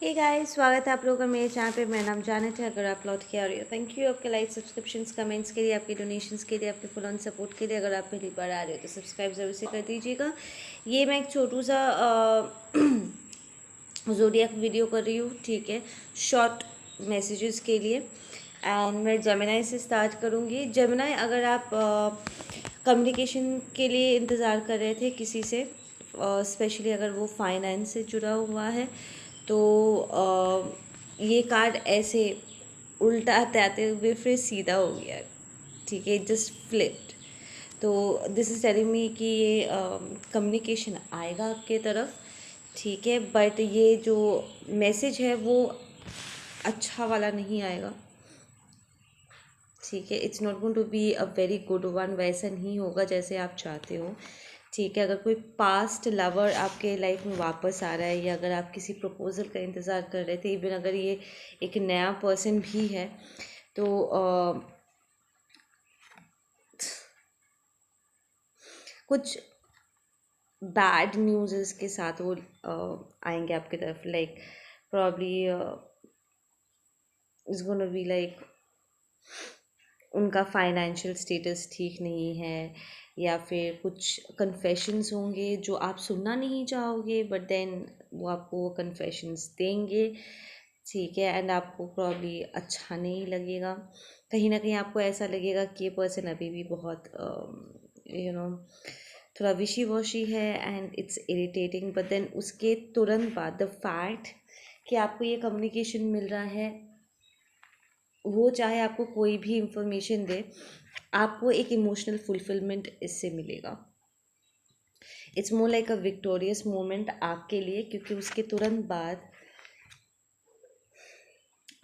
Hey guys, स्वागत है आप लोगों का मेरे चैनल पे। मेरा नाम जानत है। अगर आप लौट के आ रही हो, थैंक यू आपके लाइक, सब्सक्रिप्शंस, कमेंट्स के लिए, आपके डोनेशंस के लिए, आपके फुल ऑन सपोर्ट के लिए। अगर आप पहली बार आ रहे हो तो सब्सक्राइब ज़रूर से कर दीजिएगा। ये मैं एक छोटू सा ज़ोडिएक वीडियो कर रही हूँ, ठीक है, शॉर्ट मैसेजेस के लिए। एंड मैं जेमिनाई से स्टार्ट करूँगी। जेमिनाई, अगर आप कम्युनिकेशन के लिए इंतज़ार कर रहे थे किसी से, स्पेशली अगर वो फाइनेंस से जुड़ा हुआ है, तो ये कार्ड ऐसे उल्टा आते हुए फिर सीधा हो गया, ठीक है, जस्ट फ्लिप्ड। तो दिस इज़ टेलिंग मी कि ये कम्युनिकेशन आएगा आपके तरफ, ठीक है, बट ये जो मैसेज है वो अच्छा वाला नहीं आएगा, ठीक है। It's not going to be a very good one, वैसा नहीं होगा जैसे आप चाहते हो, ठीक है। अगर कोई पास्ट लवर आपके लाइफ में वापस आ रहा है, या अगर आप किसी प्रपोजल का इंतज़ार कर रहे थे, इवन अगर ये एक नया पर्सन भी है, तो कुछ बैड न्यूज़ के साथ वो आएंगे आपकी तरफ, like probably is gonna be like उनका फाइनेंशियल स्टेटस ठीक नहीं है, या फिर कुछ कन्फेशंस होंगे जो आप सुनना नहीं चाहोगे, बट देन वो आपको वो कन्फेशंस देंगे, ठीक है। एंड आपको प्रॉब्ली अच्छा नहीं लगेगा, कहीं ना कहीं आपको ऐसा लगेगा कि ये पर्सन अभी भी बहुत यू नो थोड़ा विशी वॉशी है, and it's irritating. But then उसके तुरंत बाद द फैक्ट कि आपको ये कम्युनिकेशन मिल रहा है, वो चाहे आपको कोई भी इंफॉर्मेशन दे, आपको एक इमोशनल फुलफिलमेंट इससे मिलेगा। It's more like a victorious moment आपके लिए, क्योंकि उसके तुरंत बाद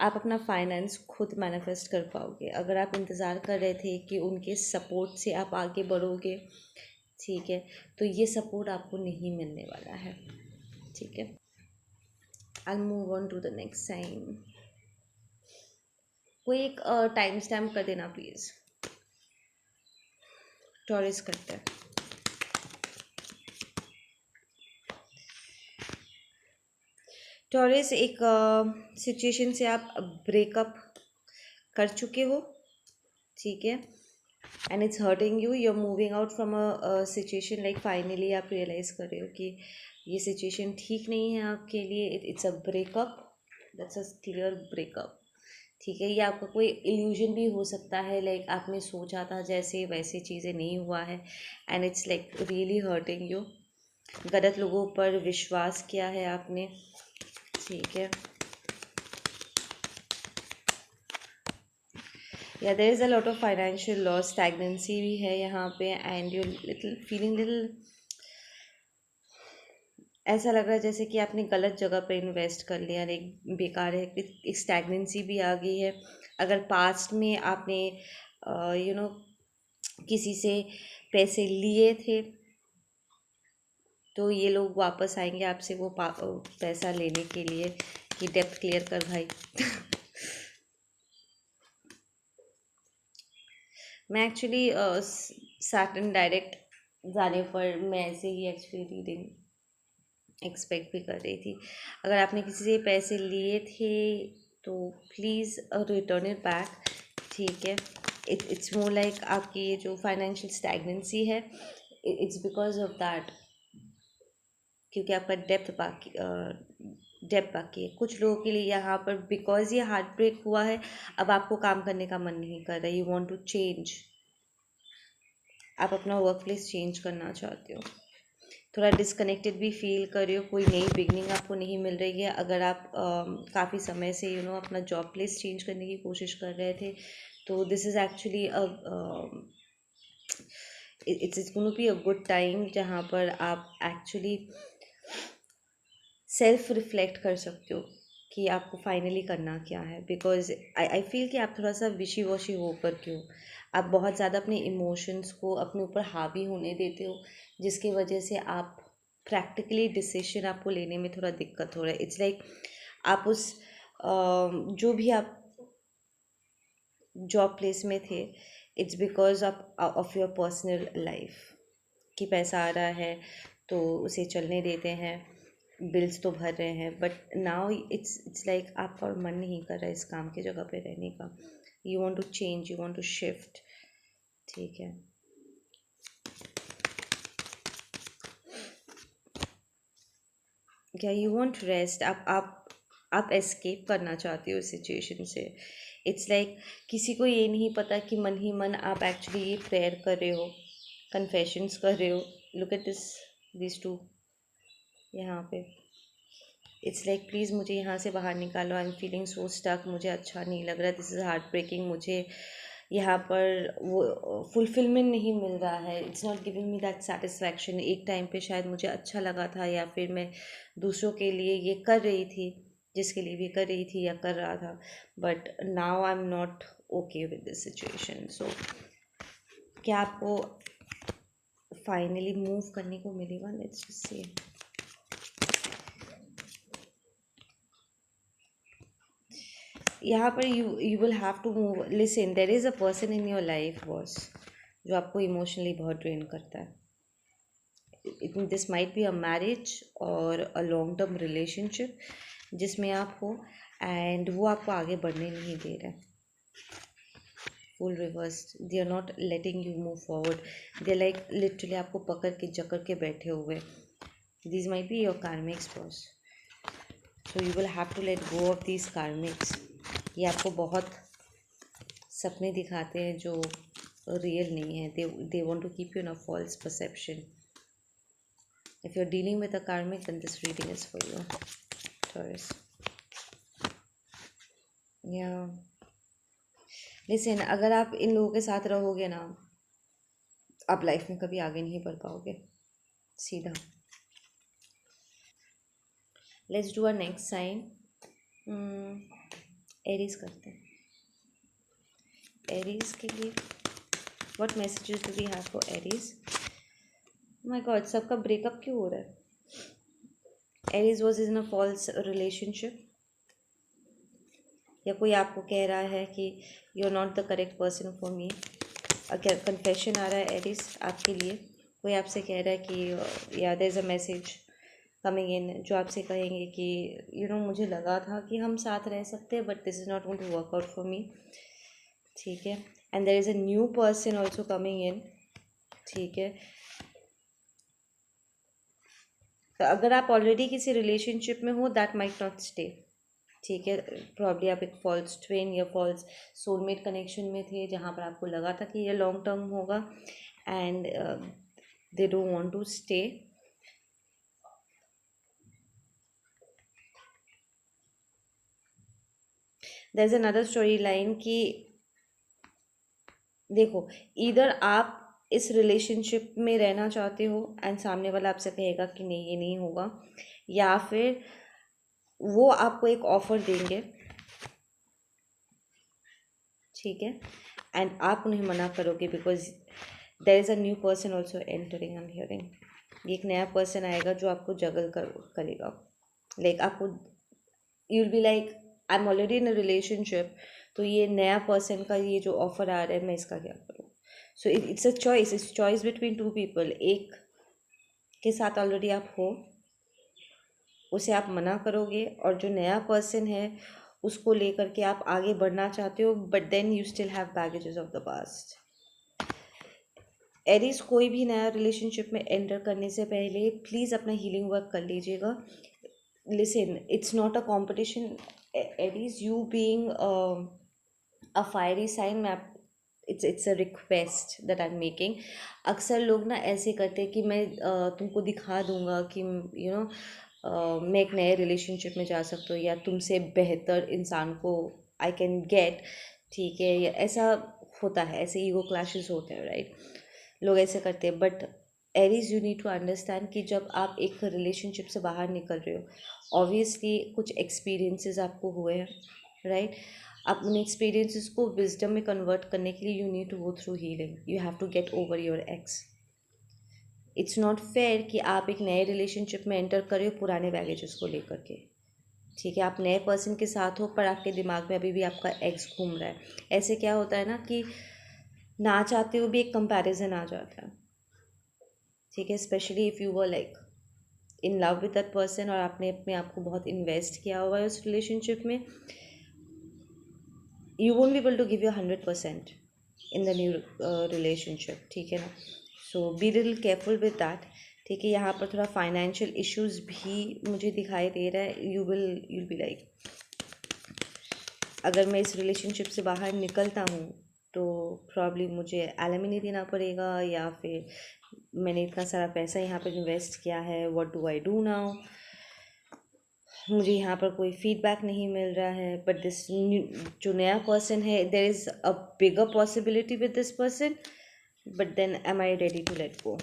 आप अपना फाइनेंस खुद मैनिफेस्ट कर पाओगे। अगर आप इंतज़ार कर रहे थे कि उनके सपोर्ट से आप आगे बढ़ोगे, ठीक है, तो ये सपोर्ट आपको नहीं मिलने वाला है, ठीक है। I move on to the next sign. कोई एक टाइम स्टैम्प कर देना प्लीज़। टॉरिस करते हैं। टॉरस, एक सिचुएशन से आप ब्रेकअप कर चुके हो, ठीक है, and it's hurting you are moving out from a situation, like finally आप रियलाइज़ कर रहे हो कि ये सिचुएशन ठीक नहीं है आपके लिए। It's a breakup, that's a clear breakup, ठीक है। ये आपका कोई इल्यूजन भी हो सकता है, लाइक आपने सोचा था जैसे वैसे चीज़ें नहीं हुआ है, and it's like really hurting you. गलत लोगों पर विश्वास किया है आपने, ठीक है। या देर is a lot of financial loss, stagnancy भी है यहाँ पे, and you little feeling little, ऐसा लग रहा है जैसे कि आपने गलत जगह पे इन्वेस्ट कर लिया, एक बेकार है, एक स्टैगनेंसी भी आ गई है। अगर पास्ट में आपने यू नो किसी से पैसे लिए थे, तो ये लोग वापस आएंगे आपसे वो पैसा लेने के लिए कि डेप्थ क्लियर कर भाई। मैं एक्चुअली सैटर्न डायरेक्ट जाने पर मैं ऐसे ही एक्चुअली रीडिंग एक्सपेक्ट भी कर रही थी। अगर आपने किसी से पैसे लिए थे तो प्लीज़ रिटर्न इट बैक, ठीक है। इट्स मोर लाइक आपकी ये जो फाइनेंशियल स्टैगनेंसी है, इट्स बिकॉज ऑफ दैट, क्योंकि आपका डेप्थ बाकी है। कुछ लोगों के लिए यहाँ पर बिकॉज ये हार्ट ब्रेक हुआ है, अब आपको काम करने का मन नहीं कर रहा, यू वांट टू चेंज, आप अपना वर्क प्लेस चेंज करना चाहते हो, थोड़ा डिस्कनेक्टेड भी फील कर रहे हो, कोई नई बिगनिंग आपको नहीं मिल रही है। अगर आप काफ़ी समय से अपना जॉब प्लेस चेंज करने की कोशिश कर रहे थे, तो this is actually it's going to be a good time, जहाँ पर आप एक्चुअली सेल्फ रिफ्लेक्ट कर सकते हो कि आपको फाइनली करना क्या है। बिकॉज आई फील कि आप थोड़ा सा विशी वॉशी होकर क्यों, आप बहुत ज़्यादा अपने इमोशंस को अपने ऊपर हावी होने देते हो, जिसकी वजह से आप प्रैक्टिकली डिसीजन आपको लेने में थोड़ा दिक्कत हो रहा है। इट्स लाइक आप उस जो भी आप जॉब प्लेस में थे, it's because of your personal life, कि पैसा आ रहा है तो उसे चलने देते हैं, बिल्स तो भर रहे हैं, बट नाउ इट्स लाइक आपका और मन नहीं कर रहा है इस काम की जगह पे रहने का. You want to change, you want to shift. ठीक है. क्या यू वांट रेस्ट, आप एस्केप करना चाहते हो सिचुएशन से. इट्स लाइक किसी को ये नहीं पता कि मन ही मन आप एक्चुअली ये प्रेयर कर रहे हो, कन्फेशंस कर रहे हो. लुक एट दिस टू यहाँ पे. इट्स लाइक प्लीज़ मुझे यहाँ से बाहर निकालो, I am feeling so stuck, मुझे अच्छा नहीं लग रहा, दिस इज़ हार्ट ब्रेकिंग. मुझे यहाँ पर वो फुलफिलमेंट नहीं मिल रहा है. It's not giving me that satisfaction. एक टाइम पे शायद मुझे अच्छा लगा था, या फिर मैं दूसरों के लिए ये कर रही थी, जिसके लिए भी कर रही थी या कर रहा था, but now I am not okay with this situation. So क्या आपको फाइनली मूव करने को मिलेगा? Let's just say. यहाँ पर you will have to move. Listen, there is a person in your life boss जो आपको इमोशनली बहुत ड्रेन करता है. This might be a marriage और अ लॉन्ग टर्म रिलेशनशिप जिसमें आप हो, एंड वो आपको आगे बढ़ने नहीं दे रहा है. Full reverse, they are not letting you move forward. They like literally आपको पकड़ के जकड़ के बैठे हुए. This might be your karmics boss. So you will have to let go of these karmics. ये आपको बहुत सपने दिखाते हैं जो रियल नहीं है. They want to keep you in a false perception. If you are dealing with a karmic, then this reading is for you, Taurus. या लिसन, अगर आप इन लोगों के साथ रहोगे ना, आप लाइफ में कभी आगे नहीं बढ़ पाओगे. सीधा. Let's do a next sign. Aries करते हैं. एरीज के लिए what messages do we have for Aries? My God, सबका ब्रेकअप क्यों हो रहा है? Aries was in a false relationship, या कोई आपको कह रहा है कि you are not the correct person for me. क्या कन्फेशन आ रहा है एरीज आपके लिए? कोई आपसे कह रहा है कि या there is a message coming in जो आपसे कहेंगे कि मुझे लगा था कि हम साथ रह सकते हैं, but this is not going to work out for me. ठीक है. And there is a new person also coming in. ठीक है. तो अगर आप ऑलरेडी किसी रिलेशनशिप में हो, दैट माइट नॉट स्टे. ठीक है. प्रॉब्ली आप एक फॉल्स ट्वेन या फॉल्स सोलमेट कनेक्शन में थे जहाँ पर आपको लगा था कि ये लॉन्ग टर्म होगा, and they don't want to stay. There is another storyline कि देखो, इधर आप इस रिलेशनशिप में रहना चाहते हो एंड सामने वाला आपसे कहेगा कि नहीं ये नहीं होगा, या फिर वो आपको एक ऑफर देंगे. ठीक है. एंड आप उन्हें मना करोगे because there is a new person also entering and hearing. एक नया पर्सन आएगा जो आपको जगल करेगा. लाइक आपको you will be like I am already in a relationship, तो ये नया पर्सन का ये जो ऑफर आ रहा है मैं इसका क्या करूँ. So it's a choice, it's choice between two people. एक के साथ ऑलरेडी आप हो, उसे आप मना करोगे, और जो नया पर्सन है उसको लेकर के आप आगे बढ़ना चाहते हो, but then you still have baggages of the past. Aries, कोई भी नया रिलेशनशिप में एंटर करने से पहले प्लीज़ अपना हीलिंग वर्क कर लीजिएगा. Listen, it's not a competition. Aries, you being a fiery sign, मैं it's a request that I am making. अक्सर लोग ना ऐसे करते हैं कि मैं तुमको दिखा दूंगा कि मैं एक नए रिलेशनशिप में जा सकता हूँ, या तुमसे बेहतर इंसान को आई कैन गेट. ठीक है. या ऐसा होता है, ऐसे ईगो क्लैशेस होते हैं, राइट? लोग ऐसे करते हैं, but Aries, you need to understand कि जब आप एक रिलेशनशिप से बाहर निकल रहे हो, ऑब्वियसली कुछ एक्सपीरियंसेस आपको हुए हैं, राइट? आप उन एक्सपीरियंसेस को विजडम में कन्वर्ट करने के लिए you need to go through healing. You have to get over your ex. It's not fair कि आप एक नए रिलेशनशिप में एंटर करें पुराने बैगेजेस को लेकर के. ठीक है. आप नए पर्सन के साथ हो, पर आपके दिमाग में अभी भी आपका एक्स घूम रहा है. ऐसे क्या होता है ना कि ना चाहते हुए भी एक कंपैरिजन आ जाता है. ठीक है. Specially if you were like in love with that person और आपने अपने आप को बहुत इन्वेस्ट किया हुआ है उस रिलेशनशिप में, you won't be able to give your 100% in the new relationship, ठीक है ना। So be little careful with that, ठीक है। यहाँ पर थोड़ा फाइनेंशियल इश्यूज भी मुझे दिखाई दे रहा है। यूल बी लाइक, अगर मैं इस रिलेशनशिप से बाहर निकलता हूँ तो प्रॉब्ली मुझे एलिमनी देना पड़ेगा, या फिर मैंने इतना सारा पैसा यहाँ पर इन्वेस्ट किया है, what do I do now. मुझे यहाँ पर कोई फीडबैक नहीं मिल रहा है, बट दिस जो नया पर्सन है, there is a bigger possibility with this person, but then am I ready to let go.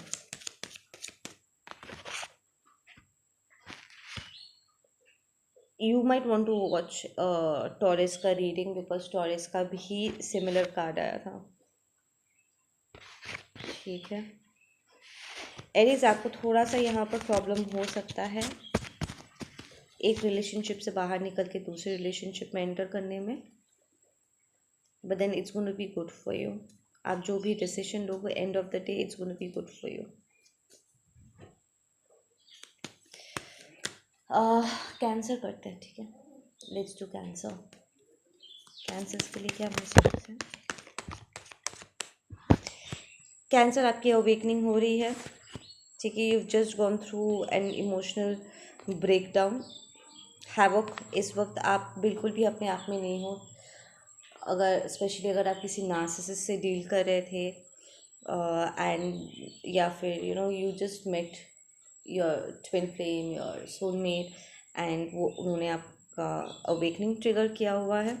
You might want to watch Taurus का रीडिंग, बिकॉज टॉरस का भी सिमिलर कार्ड आया था, ठीक है। एरीज, आपको थोड़ा सा यहाँ पर प्रॉब्लम हो सकता है एक रिलेशनशिप से बाहर निकल के दूसरे रिलेशनशिप में एंटर करने में, but then it's gonna be good for you. आप जो भी डिसीजन लोगे end of the day it's gonna be good for you. Cancer करते हैं, ठीक है। Let's do cancer. कैंसर के लिए क्या मैसेज है? कैंसर, आपकी अवेकनिंग हो रही है, ठीक है। You just gone through an emotional breakdown, havoc. इस वक्त आप बिल्कुल भी अपने आप में नहीं हो। अगर स्पेशली अगर आप किसी नार्सिसिस्ट से डील कर रहे थे एंड या फिर you just met your twin flame, your soulmate, and वो उन्होंने आपका अवेकनिंग ट्रिगर किया हुआ है,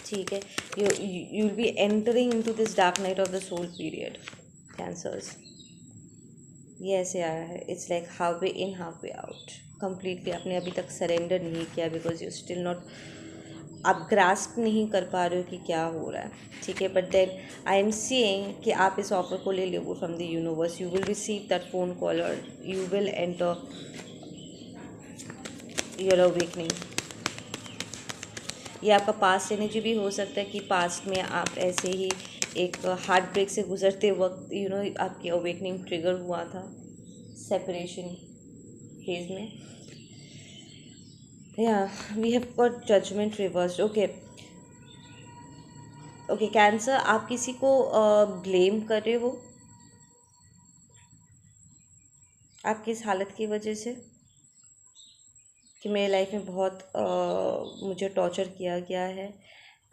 ठीक है। You will be entering into this dark night of the soul period, Cancers. ये ऐसे आया है, it's like half way in half way out. Completely आपने अभी तक सरेंडर नहीं किया, बिकॉज यू स्टिल नॉट, आप ग्रास्प नहीं कर पा रहे हो कि क्या हो रहा है, ठीक है। But then I am seeing कि आप इस ऑफर को ले लो from the universe, you will receive that phone call और you will enter your awakening. ये आपका पास्ट एनर्जी भी हो सकता है कि पास्ट में आप ऐसे ही एक हार्ट ब्रेक से गुजरते वक्त आपकी अवेकनिंग ट्रिगर हुआ था सेपरेशन फेज में। या we have got judgment reversed. Okay okay Cancer, आप किसी को ब्लेम कर रहे हो आपकी इस हालत की वजह से कि मेरे लाइफ में बहुत मुझे टॉर्चर किया गया है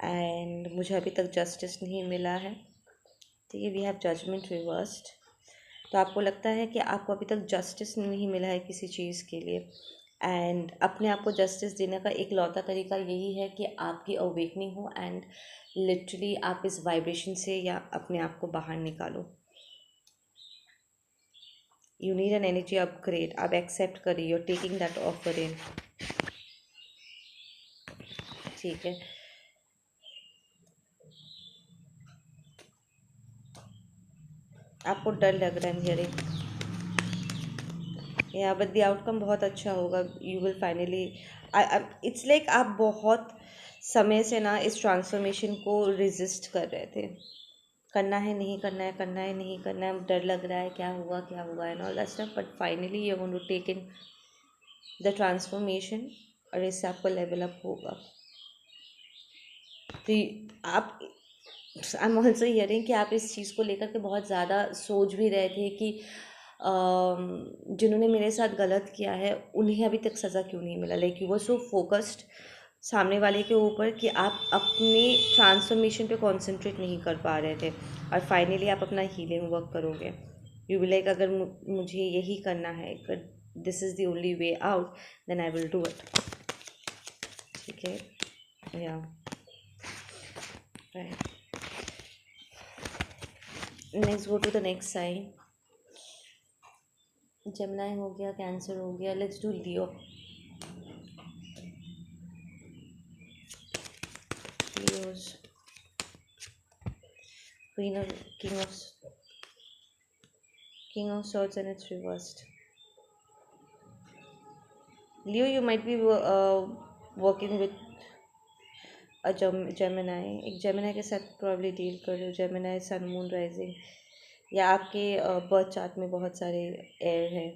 एंड मुझे अभी तक जस्टिस नहीं मिला है, ठीक है। We have judgment reversed. तो आपको लगता है कि आपको अभी तक जस्टिस नहीं मिला है किसी चीज़ के लिए, एंड अपने आप को जस्टिस देने का एक लौता तरीका यही है कि आपकी अवेकनिंग हो एंड लिटरली आप इस वाइब्रेशन से या अपने आप को बाहर निकालो। You need an energy upgrade, आप एक्सेप्ट करिए, you are taking that offer in, ठीक है। आपको डर लग रहा है हियरिंग, या बट द आउटकम बहुत अच्छा होगा। You will finally, it's like आप बहुत समय से ना इस ट्रांसफॉर्मेशन को रेजिस्ट कर रहे थे, करना है नहीं करना है, करना है नहीं करना है, डर लग रहा है क्या हुआ and all that stuff, but finally you going to take in the transformation और इससे आपको लेवल अप होगा। तो आप, आई एम ऑल्सो हियरिंग कि आप इस चीज़ को लेकर के बहुत ज़्यादा सोच भी रहे थे कि जिन्होंने मेरे साथ गलत किया है उन्हें अभी तक सज़ा क्यों नहीं मिला। Like you were so focused सामने वाले के ऊपर कि आप अपने ट्रांसफॉर्मेशन पे कंसंट्रेट नहीं कर पा रहे थे, और फाइनली आप अपना हीलिंग वर्क करोगे। यू विल लाइक, अगर मुझे यही करना है, अगर this is the only way out, then I will do it, ठीक है। या right, next go to the next sign. Gemini हो गया, कैंसर हो गया, let's do Leo. Leo's queen of king of swords and it's reversed. Leo, you might be working with a Gemini, एक Gemini के साथ प्रॉब्ली डील कर रहे हो। Gemini सन मून राइजिंग, या आपके बर्थ चार्ट में बहुत सारे एयर है,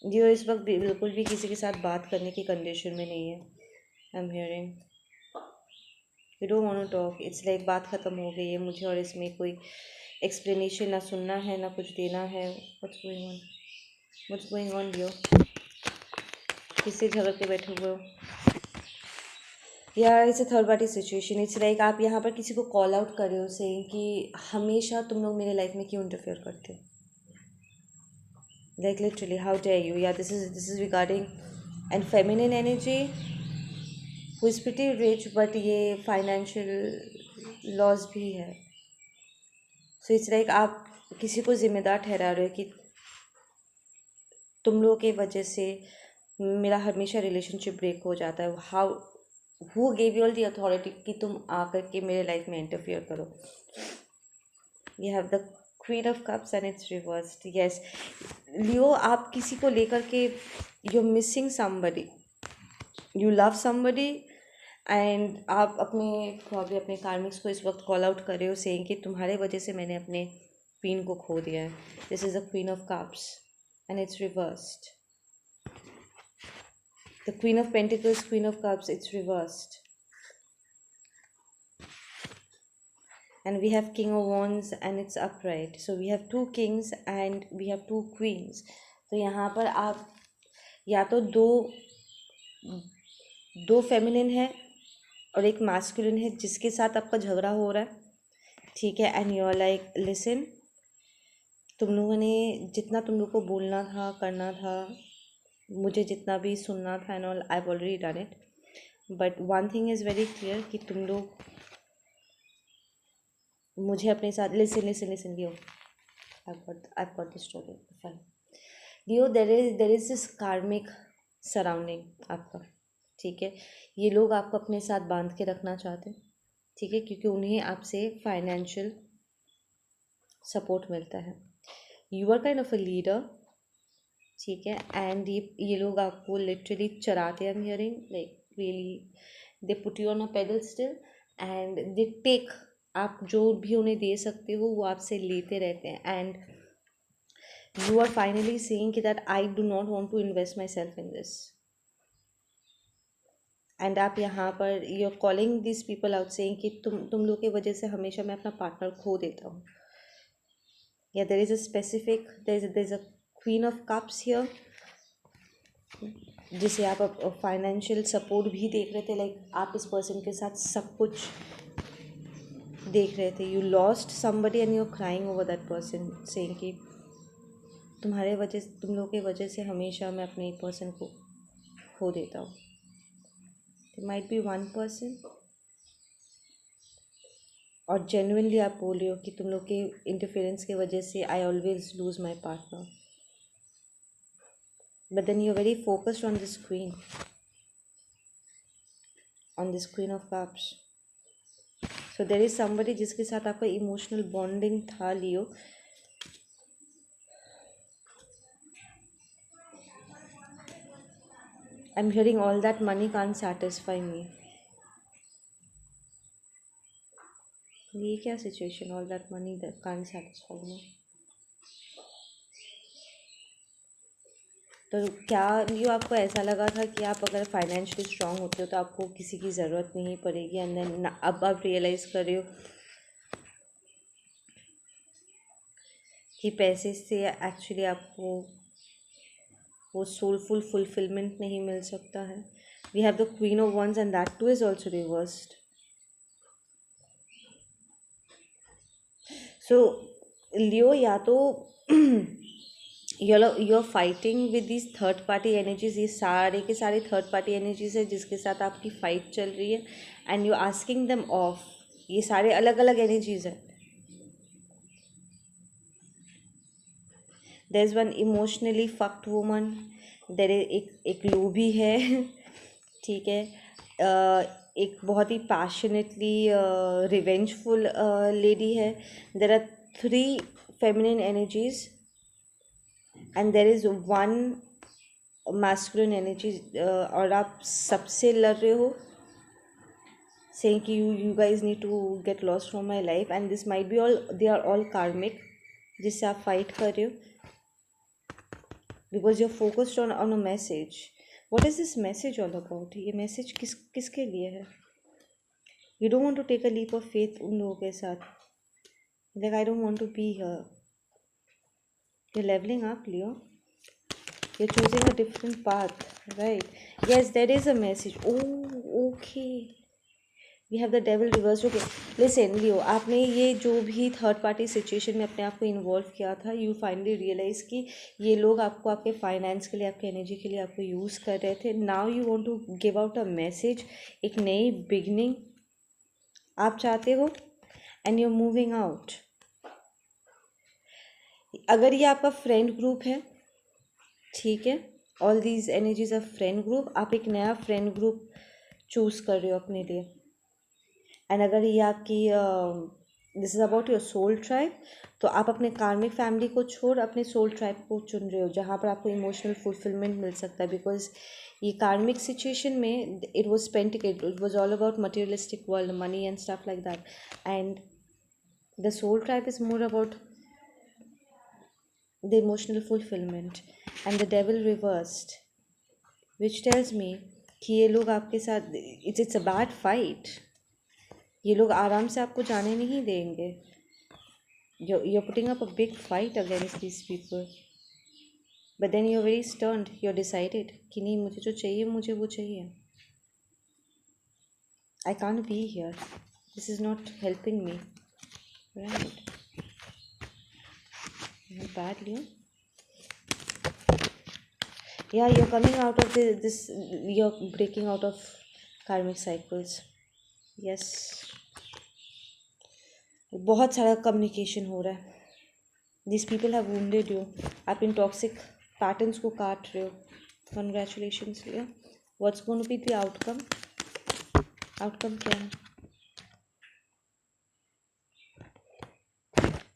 जो इस वक्त बिल्कुल भी किसी के साथ बात करने की कंडीशन में नहीं है। I am hearing you don't want to talk, it's like बात ख़त्म हो गई है मुझे, और इसमें कोई एक्सप्लेनेशन ना सुनना है ना कुछ देना है। व्हाट्स गोइंग ऑन लियो, किससे झगड़ के बैठे हुए हो यार? It's a third party situation. It's like आप यहाँ पर किसी को कॉल आउट कर रहे हो से कि हमेशा तुम लोग मेरे लाइफ में क्यों इंटरफेयर करते हो, like literally how dare you. या this is regarding and feminine energy who is pretty rich, but ये फाइनेंशियल लॉस भी है। सो इट्स लाइक आप किसी को जिम्मेदार ठहरा रहे हो कि तुम लोगों के वजह से मेरा हमेशा रिलेशनशिप ब्रेक हो जाता है। How, who gave you all the authority कि तुम आकर के मेरे लाइफ में इंटरफियर करो? You have the queen of cups and it's reversed. Yes Leo, आप किसी को लेकर के you are missing somebody, you love somebody, and आप प्रॉब्लम अपने कार्मिक्स को इस वक्त कॉल आउट कर रहे हो सेइंग कि तुम्हारे वजह से मैंने अपने क्वीन को खो दिया है। This is the queen of cups and it's reversed. The queen of pentacles, queen of cups, it's reversed. And we have king of wands and it's upright, so we have two kings and we have two queens. तो यहाँ पर आप या तो दो feminine है और एक मास्कुलिन है जिसके साथ आपका झगड़ा हो रहा है, ठीक है? And you are like listen, तुम लोगों ने जितना तुम लोग को बोलना था करना था, मुझे जितना भी सुनना था and all, I have already done it. But one thing is very clear कि तुम लोग मुझे अपने साथ listen Leo, I got the story fine Leo. There is this कार्मिक सराउंडिंग आपका, ठीक है? ये लोग आपको अपने साथ बांध के रखना चाहते हैं, ठीक है? क्योंकि उन्हें आपसे फाइनेंशियल सपोर्ट मिलता है। You are kind of a leader, ठीक है? एंड ये लोग आपको लिटरली चराते हैं। I am hearing like really they put you on a pedal still and they take, आप जो भी उन्हें दे सकते हो वो आपसे लेते रहते हैं। And you are finally saying कि that I do not want to invest my self in this, and आप यहाँ पर you are calling this people out saying कि तुम लोग की वजह से हमेशा मैं अपना पार्टनर खो देता हूँ। या देर is a specific, there is a queen of cups here जिसे आप फाइनेंशियल सपोर्ट भी देख रहे थे, लाइक आप इस पर्सन के साथ सब कुछ देख रहे थे। You lost somebody and you are crying over that person saying कि तुम लोग के वजह से हमेशा मैं अपने पर्सन को खो देता हूँ। There might be one person, और जेन्युइनली आप बोल रहे हो कि तुम लोग के इंटरफेरेंस के वजह से I always lose my partner, but then you are very focused on this queen of cups. So there is somebody जिसके साथ आपका इमोशनल बॉन्डिंग था Leo. I am hearing all that money can't satisfy me. ये क्या situation, all that money can't satisfy me? तो क्या ये आपको ऐसा लगा था कि आप अगर फाइनेंशियली स्ट्रांग होते हो तो आपको किसी की ज़रूरत नहीं पड़ेगी, एंड देन अब आप रियलाइज़ कर रहे हो कि पैसे से एक्चुअली आपको वो सोलफुल फुलफिलमेंट नहीं मिल सकता है? We have the queen of wands and that too is also reversed. So Leo, या तो you are fighting with this third party energies, ये सारे के सारे थर्ड पार्टी एनर्जीज है जिसके साथ आपकी फाइट चल रही है, and you asking them off. ये सारे अलग अलग एनर्जीज है। There is one emotionally fucked woman, there एक लोभी है ठीक है? एक बहुत ही पैशनेटली रिवेंजफुल लेडी है। There are 3 feminine energies and there is 1 masculine energy, और आप सबसे लड़ रहे हो saying कि you guys need to get lost from my life, and this might be all, they are all karmic जिससे आप फाइट कर रहे हो। Because you are focused on a message. What is this message all about? ये message किसके लिए है? You don't want to take a leap of faith उन लोगों के साथ. Like I don't want to be here. You leveling up, Leo. You're choosing a different path, right? Yes, there is a message. Oh, okay. We have the devil reversed. Okay, listen, Leo. आपने ये जो भी third party situation में अपने आप को involve किया था, यू फाइनली रियलाइज कि ये लोग आपको आपके फाइनेंस के लिए, आपके एनर्जी के लिए आपको यूज़ कर रहे थे. Now you want to give out a message, एक नई बिगनिंग आप चाहते हो, and you are moving out. अगर ये आपका फ्रेंड ग्रुप है, ठीक है, all these energies of friend group, आप एक नया फ्रेंड ग्रुप चूज़ कर रहे हो अपने लिए. एंड अगर ये आपकी this is about your soul tribe, तो आप अपने कार्मिक फैमिली को छोड़ अपने सोल ट्राइब को चुन रहे हो, जहाँ पर आपको इमोशनल फुलफिलमेंट मिल सकता है. बिकॉज ये कार्मिक सिचुएशन में it was pentacle, it was all about materialistic world, money and stuff like that. And the soul tribe is more about the emotional fulfillment. And the devil reversed, which tells me कि ये लोग आपके साथ, it's a bad fight. ये लोग आराम से आपको जाने नहीं देंगे. You're putting up a big fight against these people, but then you're very stern. You're decided कि नहीं, मुझे जो चाहिए मुझे वो चाहिए. I can't be here. This is not helping me. Right? Not badly. Yeah, you're coming out of this, you're breaking out of karmic cycles. Yes. बहुत सारा कम्युनिकेशन हो रहा है. This people have wounded you. आप इन toxic patterns को काट रहे हो. कंग्रेचुलेशंस लिया. What's going to be the outcome? Outcome क्या है?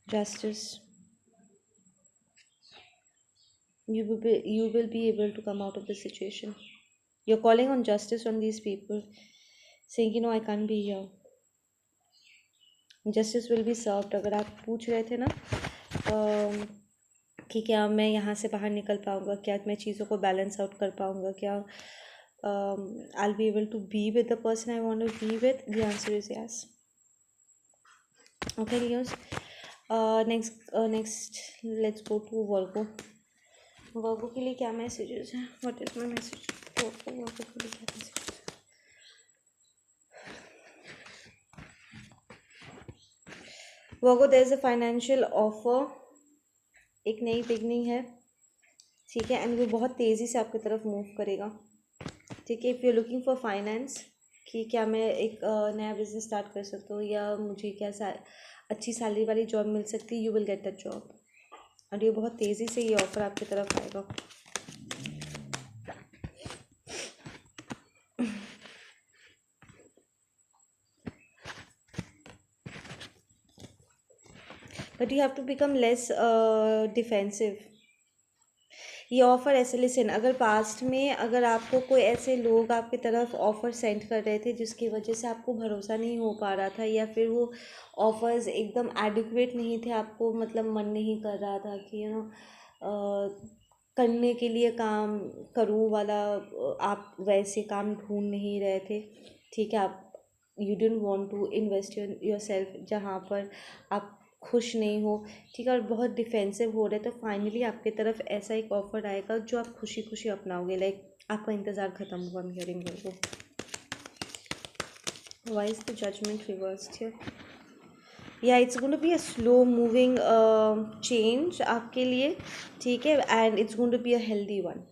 Justice. You will be able to come out of this situation. You're calling on justice on these people, saying, you know, I can't be here. Justice will be served. अगर आप पूछ रहे थे ना कि क्या मैं यहाँ से बाहर निकल पाऊँगा, क्या मैं चीज़ों को बैलेंस आउट कर पाऊँगा, क्या I'll be able to be with the person I want to be with, the answer is yes. Okay, Leos. Next let's go to Virgo. Virgo के लिए क्या मैसेजेस हैं? What is my message? Virgo के लिए क्या message? Virgo, there is a financial offer. एक नई beginning है, ठीक है, एंड वो बहुत तेज़ी से आपकी तरफ मूव करेगा. ठीक है. If you looking for finance कि क्या मैं एक नया बिजनेस स्टार्ट कर सकता हूँ, या मुझे क्या अच्छी सैलरी वाली जॉब मिल सकती है, you will get that job. और ये बहुत तेज़ी से ये ऑफ़र आपकी तरफ आएगा. But you have to become less defensive. ये ऑफ़र ऐसे, लिसन, अगर पास्ट में अगर आपको कोई ऐसे लोग आपकी तरफ ऑफ़र सेंड कर रहे थे जिसकी वजह से आपको भरोसा नहीं हो पा रहा था, या फिर वो ऑफ़र्स एकदम एडिक्वेट नहीं थे, आपको मतलब मन नहीं कर रहा था कि यू नो करने के लिए काम करूँ वाला, आप वैसे काम ढूंढ नहीं रहे थे. ठीक है. आप you don't want to invest yourself जहाँ पर आप खुश नहीं हो. ठीक है. और बहुत डिफेंसिव हो रहे, तो फाइनली आपके तरफ ऐसा एक ऑफर आएगा जो आप खुशी खुशी अपनाओगे. लाइक आपका इंतज़ार ख़त्म हुआ. आई एम हियरिंग वो. Why is the judgement reversed here? या it's going to be a slow moving change आपके लिए. ठीक है. And it's going to be a healthy one.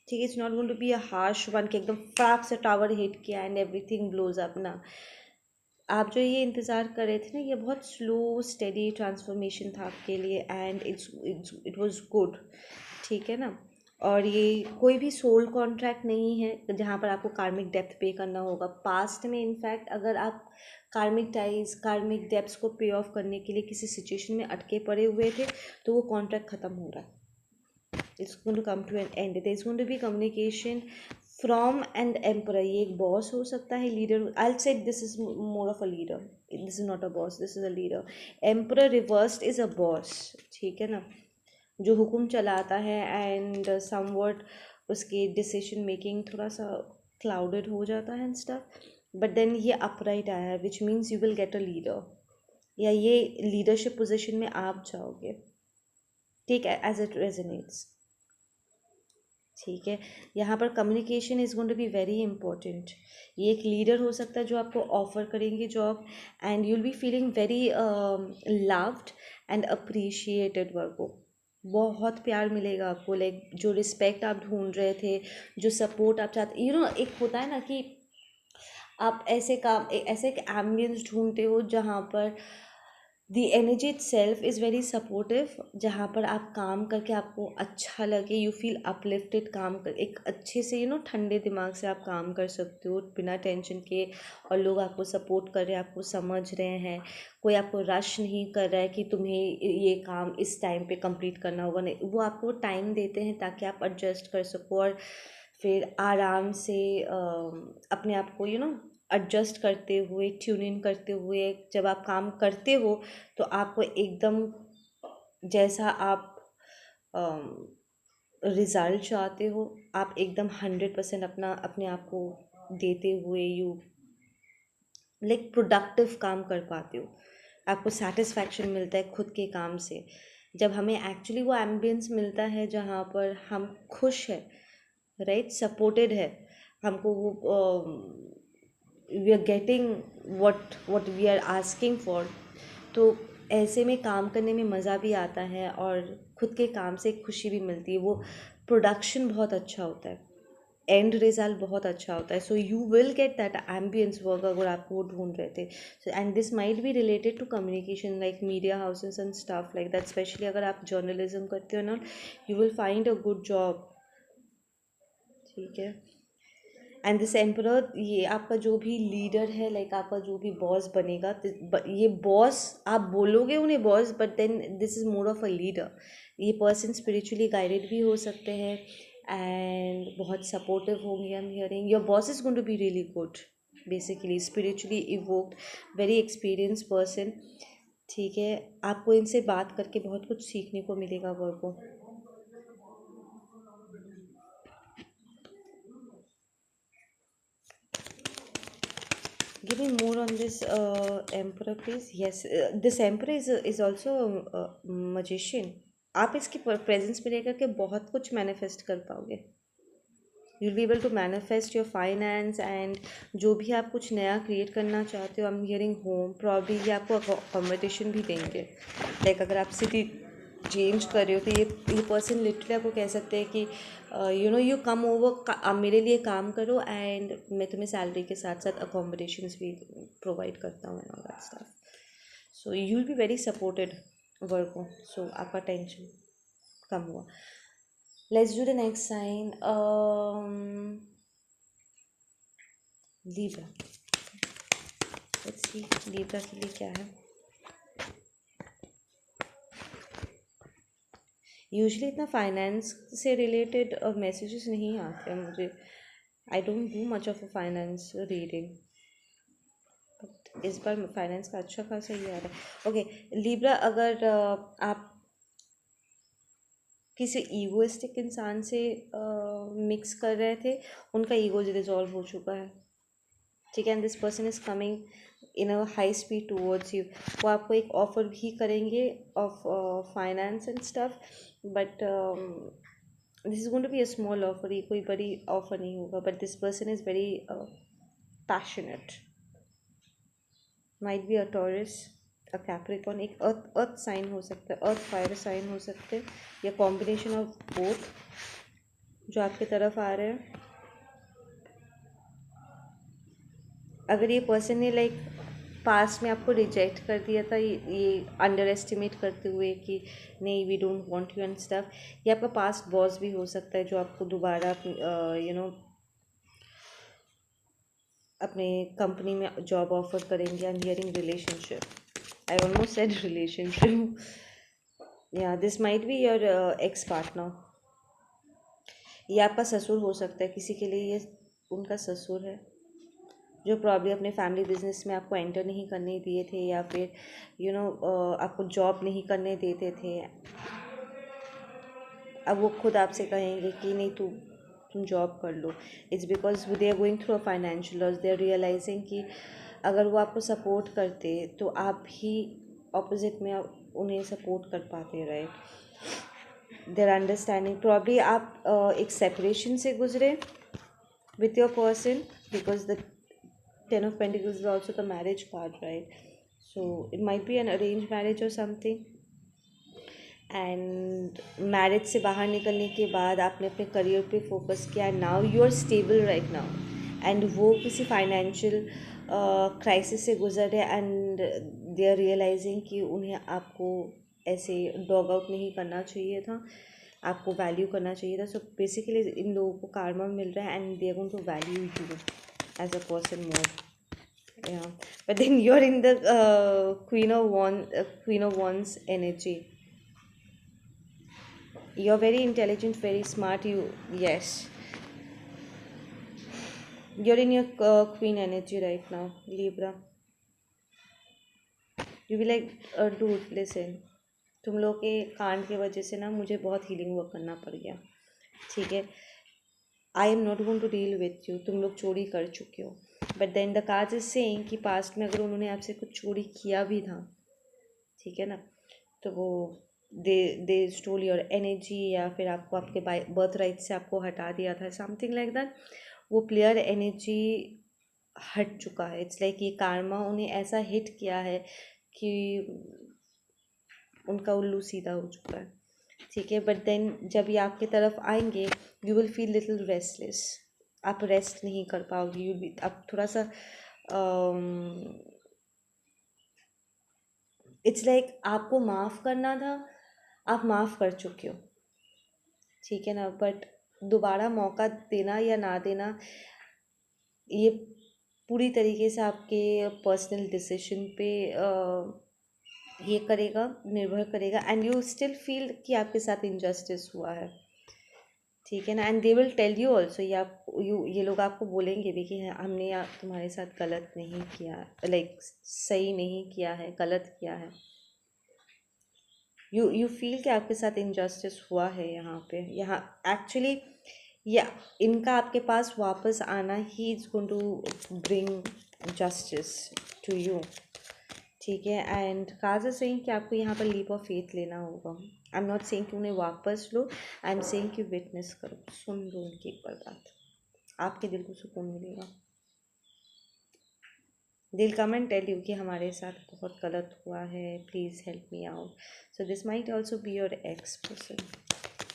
ठीक है. It's not going to be a harsh one कि एकदम फटाक से टावर हिट किया एंड एवरीथिंग ब्लोज अप ना. आप जो ये इंतज़ार कर रहे थे ना, ये बहुत स्लो स्टेडी ट्रांसफॉर्मेशन था आपके लिए, एंड इट वाज गुड. ठीक है ना. और ये कोई भी सोल कॉन्ट्रैक्ट नहीं है जहाँ पर आपको कार्मिक डेप्थ पे करना होगा. पास्ट में इनफैक्ट अगर आप कार्मिक टाइज, कार्मिक डेप्थ्स को पे ऑफ करने के लिए किसी सिचुएशन में अटके पड़े हुए थे, तो वो कॉन्ट्रैक्ट ख़त्म हो रहा है. It's going to come to an end. There is going to be communication from and emperor. ये एक बॉस हो सकता है, leader. I will say this is more of a leader. This is not a boss, this is a leader. Emperor reversed is a boss. ठीक है ना. जो हुक्म चलाता है एंड समवट उसकी डिसीजन मेकिंग थोड़ा सा क्लाउडेड हो जाता है एंड स्टफ, बट देन ये अपराइट आया है which means you will get a leader, या ये लीडरशिप पोजीशन में आप जाओगे, ठीक है, एज इट रेजोनेट्स। ठीक है, यहाँ पर communication is going to be very important. ये एक लीडर हो सकता है जो आपको ऑफर करेंगे job, and you will be feeling very loved and appreciated work को, बहुत प्यार मिलेगा आपको, लाइक जो रिस्पेक्ट आप ढूंढ रहे थे, जो सपोर्ट आप चाहते, एक होता है ना कि आप ऐसे एक एम्बियंस ढूंढते हो जहाँ पर दी energy it self is very supportive, जहाँ पर आप काम करके आपको अच्छा लगे, यू फील अपलिफ्टेड, काम कर एक अच्छे से ठंडे दिमाग से आप काम कर सकते हो बिना टेंशन के, और लोग आपको सपोर्ट कर रहे हैं, आपको समझ रहे हैं, कोई आपको रश नहीं कर रहा है कि तुम्हें ये काम इस टाइम पे कंप्लीट करना होगा, नहीं, वो आपको टाइम देते हैं ताकि आप एडजस्ट कर सको, और फिर आराम से अपने आप को एडजस्ट करते हुए, ट्यून इन करते हुए जब आप काम करते हो तो आपको एकदम जैसा आप रिज़ल्ट चाहते हो, आप एकदम 100% अपने आप को देते हुए यू लाइक प्रोडक्टिव काम कर पाते हो, आपको सेटिस्फैक्शन मिलता है खुद के काम से, जब हमें एक्चुअली वो एम्बियंस मिलता है जहाँ पर हम खुश है, राइट, सपोर्टेड है, हमको वो we are getting what we are asking for, तो ऐसे में काम करने में मज़ा भी आता है और खुद के काम से खुशी भी मिलती है, वो प्रोडक्शन बहुत अच्छा होता है, एंड रिजल्ट बहुत अच्छा होता है, so you will get that ambience work अगर आप वो ढूंढ रहे थे। So and this might be related to communication like media houses and staff like that, specially अगर आप जर्नलिज्म करते हो ना, you will find a good job. ठीक है, एंड दिस एम्परर, ये आपका जो भी लीडर है, लाइक आपका जो भी बॉस बनेगा, ये बॉस आप बोलोगे उन्हें boss, but then this is more of a leader, ये पर्सन स्पिरिचुअली गाइडेड भी हो सकते हैं एंड बहुत सपोर्टिव होंगे, I am hearing your boss is going to be really good, basically spiritually evoked, very experience person. ठीक है, आपको इनसे बात करके बहुत कुछ सीखने को मिलेगा वर्क को। Give me more on this emperor, please. Yes, this emperor is also a magician. आप इसकी प्रेजेंस में लेकर के बहुत कुछ मैनिफेस्ट कर पाओगे, you will be able to manifest your finance एंड जो भी आप कुछ नया क्रिएट करना चाहते हो, I am hearing home probably, ये आपको अकोमोडेशन भी देंगे, लाइक अगर आप सिटी चेंज कर रहे हो तो ये पर्सन लिटरली आपको कह सकते हैं कि यू कम ओवर, मेरे लिए काम करो एंड मैं तुम्हें सैलरी के साथ साथ अकोमोडेशंस भी प्रोवाइड करता हूँ and all that stuff, so you will be very supported work हो, सो आपका टेंशन कम हुआ। Let's do the next sign, Libra. Let's see Libra के लिए क्या है। यूजुअली इतना फाइनेंस से रिलेटेड मैसेजेस नहीं आते हैं मुझे, I don't do much of a finance reading, but इस बार फाइनेंस का अच्छा खासा ही आ रहा है। ओके लीब्रा, अगर आप किसी ईगोइस्टिक इंसान से मिक्स कर रहे थे, उनका ईगो रिजॉल्व हो चुका है, ठीक है, and this person is coming in a high speed towards you, वो आपको एक ऑफ़र भी करेंगे of finance and stuff, but this is going to be a small offer, ये कोई बड़ी ऑफर नहीं होगा, but this person is very passionate, might be a Taurus, a Capricorn, एक अर्थ साइन हो सकता है, अर्थ फायर साइन हो सकते हैं, या कॉम्बिनेशन ऑफ बोथ जो आपकी तरफ आ रहे हैं। अगर ये पर्सन ने लाइक पास्ट में आपको रिजेक्ट कर दिया था, ये अंडर एस्टिमेट करते हुए कि नहीं we don't want you and stuff, ये आपका पास्ट बॉस भी हो सकता है जो आपको दोबारा अपने कंपनी में जॉब ऑफर करेंगे। I am hearing relationship, I almost said relationship, या this might be your ex partner, ये आपका ससुर हो सकता है, किसी के लिए ये उनका ससुर है जो प्रॉब्ली अपने फैमिली बिजनेस में आपको एंटर नहीं करने दिए थे, या फिर आपको जॉब नहीं करने देते थे, अब वो खुद आपसे कहेंगे कि नहीं तुम जॉब कर लो। It's because they are going through a financial loss, they are realising कि अगर वो आपको सपोर्ट करते तो आप ही ऑपोजिट में उन्हें सपोर्ट कर पाते, राइट। देयर अंडरस्टैंडिंग प्रॉब्ली आप एक सेपरेशन से गुजरे with your person, because the ten of pentacles is also the marriage card, right? So it might be an arranged marriage or something, and marriage से बाहर निकलने के बाद आपने अपने करियर पे फोकस किया, now you are stable right now, and वो किसी फाइनेंशियल क्राइसिस से गुजर रहे एंड दे आर रियलाइजिंग कि उन्हें आपको ऐसे डॉग आउट नहीं करना चाहिए था, आपको वैल्यू करना चाहिए था। सो बेसिकली इन लोगों को कार्मा मिल रहा है and they are going to value you as a person more, yeah. But then you're in the queen of wands energy. You're very intelligent, very smart. Yes, you're in your queen energy right now, Libra. You be like, dude, listen. तुम लोग के कांड के वजह से ना मुझे बहुत हीलिंग वर्क करना पड़ गया, ठीक है। I am not going to deal with you, तुम लोग चोरी कर चुके हो। But then the card is saying कि पास्ट में अगर उन्होंने आपसे कुछ चोरी किया भी था, ठीक है ना, तो वो दे स्टोल योर एनर्जी, या फिर आपको आपके बर्थ राइट से आपको हटा दिया था, समथिंग लाइक दैट। वो प्लेयर एनर्जी हट चुका है। इट्स लाइक ये कार्मा उन्हें ऐसा हिट किया है कि उनका उल्लू सीधा हो चुका है, ठीक है। बट देन जब ये आपके तरफ आएंगे you will feel little restless, आप रेस्ट नहीं कर पाओगे, यू भी आप थोड़ा सा इट्स लाइक आपको माफ़ करना था, आप माफ़ कर चुके हो, ठीक है ना। बट दोबारा मौका देना या ना देना ये पूरी तरीके से आपके पर्सनल डिसीजन पे ये करेगा, निर्भर करेगा। एंड यू स्टिल फील कि आपके साथ इनजस्टिस हुआ है, ठीक है ना। And they will tell you also, ये लोग आपको बोलेंगे भी कि हमने तुम्हारे साथ गलत नहीं किया, लाइक सही नहीं किया है, गलत किया है। यू फील कि आपके साथ इनजस्टिस हुआ है यहाँ एक्चुअली, या इनका आपके पास वापस आना ही is going to bring justice to you, ठीक है। एंड काज सेइंग कि आपको यहाँ पर लीप ऑफ फेथ लेना होगा। आई एम नॉट सेइंग कि उन्हें वापस लो, आई एम सेइंग कि विटनेस करो, सुन लो उनकी एक बार बात, आपके दिल को सुकून मिलेगा। दिल कम एंड टेल यू कि हमारे साथ बहुत गलत हुआ है, please help me out. So this might also be your ex person,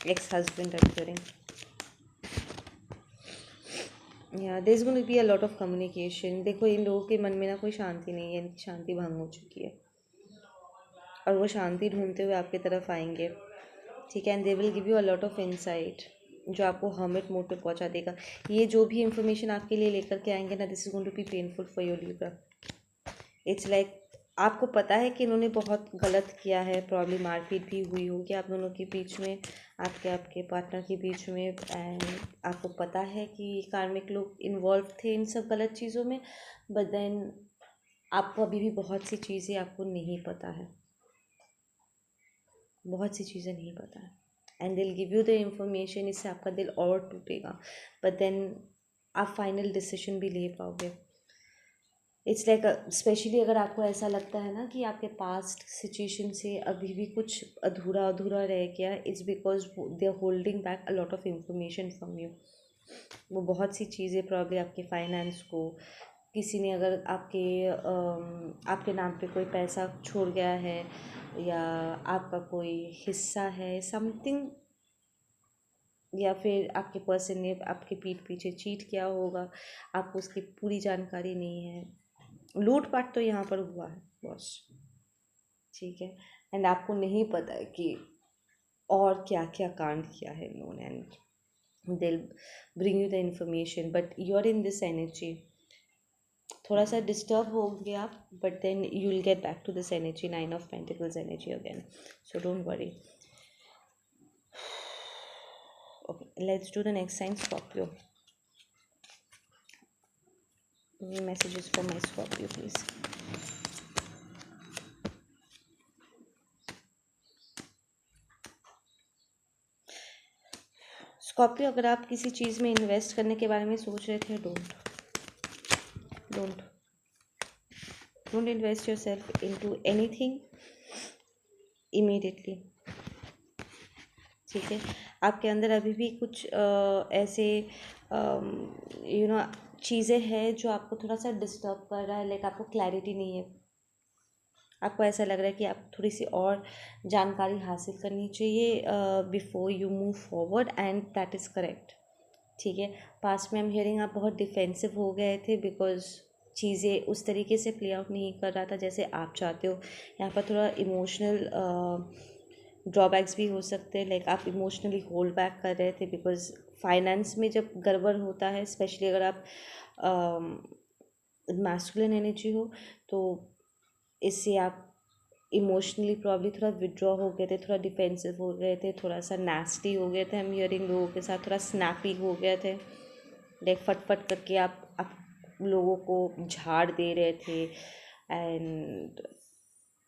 ex husband appearing. या there is going to be a lot of communication. देखो इन लोगों के मन में ना कोई शांति नहीं है, इनकी शांति भंग हो चुकी है और वो शांति ढूंढते हुए आपकी तरफ आएंगे, ठीक है। And they will give you a lot of insight जो आपको हर्मिट मोड पे पहुंचा देगा। ये जो भी इंफॉर्मेशन आपके लिए लेकर के आएंगे ना, this is going to be painful for your Libra. It's like आपको पता है कि इन्होंने बहुत गलत किया है, प्रॉब्लम मारपीट भी हुई होगी आप दोनों के बीच में, आपके पार्टनर के बीच में, एंड आपको पता है कि कार्मिक लोग इन्वॉल्व थे इन सब गलत चीज़ों में। बट देन आपको अभी भी बहुत सी चीज़ें आपको नहीं पता है, बहुत सी चीज़ें नहीं पता है। एंड दिल गिव यू द इंफॉर्मेशन, इससे आपका दिल और टूटेगा, बट देन आप फाइनल डिसीजन भी ले पाओगे। इट्स लाइक स्पेशली अगर आपको ऐसा लगता है ना कि आपके पास्ट सिचुएशन से अभी भी कुछ अधूरा अधूरा रह गया, it's because they are holding back a lot of information from you. वो बहुत सी चीज़ें प्रॉब्ली आपके फाइनेंस को, किसी ने अगर आपके नाम पे कोई पैसा छोड़ गया है, या आपका कोई हिस्सा है समथिंग, या फिर आपके पर्सन ने आपके पीठ पीछे चीट किया होगा, आपको उसकी पूरी जानकारी नहीं है। लूटपाट तो यहाँ पर हुआ है बॉस, ठीक है। एंड आपको नहीं पता है कि और क्या क्या कांड किया है इन्होंने, and they'll bring you the information, but you are in this energy. थोड़ा सा डिस्टर्ब होंगे आप, but then you will get back to this energy, 9 of pentacles energy again, so don't worry. Okay, let's do the next sign, Scorpio. Messages for my Scorpio, please. Scorpio, अगर आप किसी चीज़ में invest करने के बारे में सोच रहे थे, don't don't don't invest your self into anything immediately. ठीक है, आपके अंदर अभी भी कुछ ऐसे चीज़ें हैं जो आपको थोड़ा सा डिस्टर्ब कर रहा है, लाइक आपको क्लैरिटी नहीं है, आपको ऐसा लग रहा है कि आप थोड़ी सी और जानकारी हासिल करनी चाहिए before you move forward, and that is correct. ठीक है, पास्ट में हम हियरिंग आप बहुत डिफेंसिव हो गए थे बिकॉज चीज़ें उस तरीके से प्ले आउट नहीं कर रहा था जैसे आप चाहते हो। यहाँ पर थोड़ा इमोशनल ड्रॉबैक्स भी हो सकते हैं, लाइक आप इमोशनली होल्ड बैक कर रहे थे बिकॉज फाइनेंस में जब गड़बड़ होता है, स्पेशली अगर आप मैस्कुलिन एनर्जी हो, तो इससे आप इमोशनली प्रॉब्ली थोड़ा विड्रॉ हो गए थे, थोड़ा डिफेंसिव हो गए थे, थोड़ा सा नास्टी हो गए थे हम हियरिंग लोगों के साथ, थोड़ा स्नैपी हो गए थे, लाइक फट करके आप लोगों को झाड़ दे रहे थे, एंड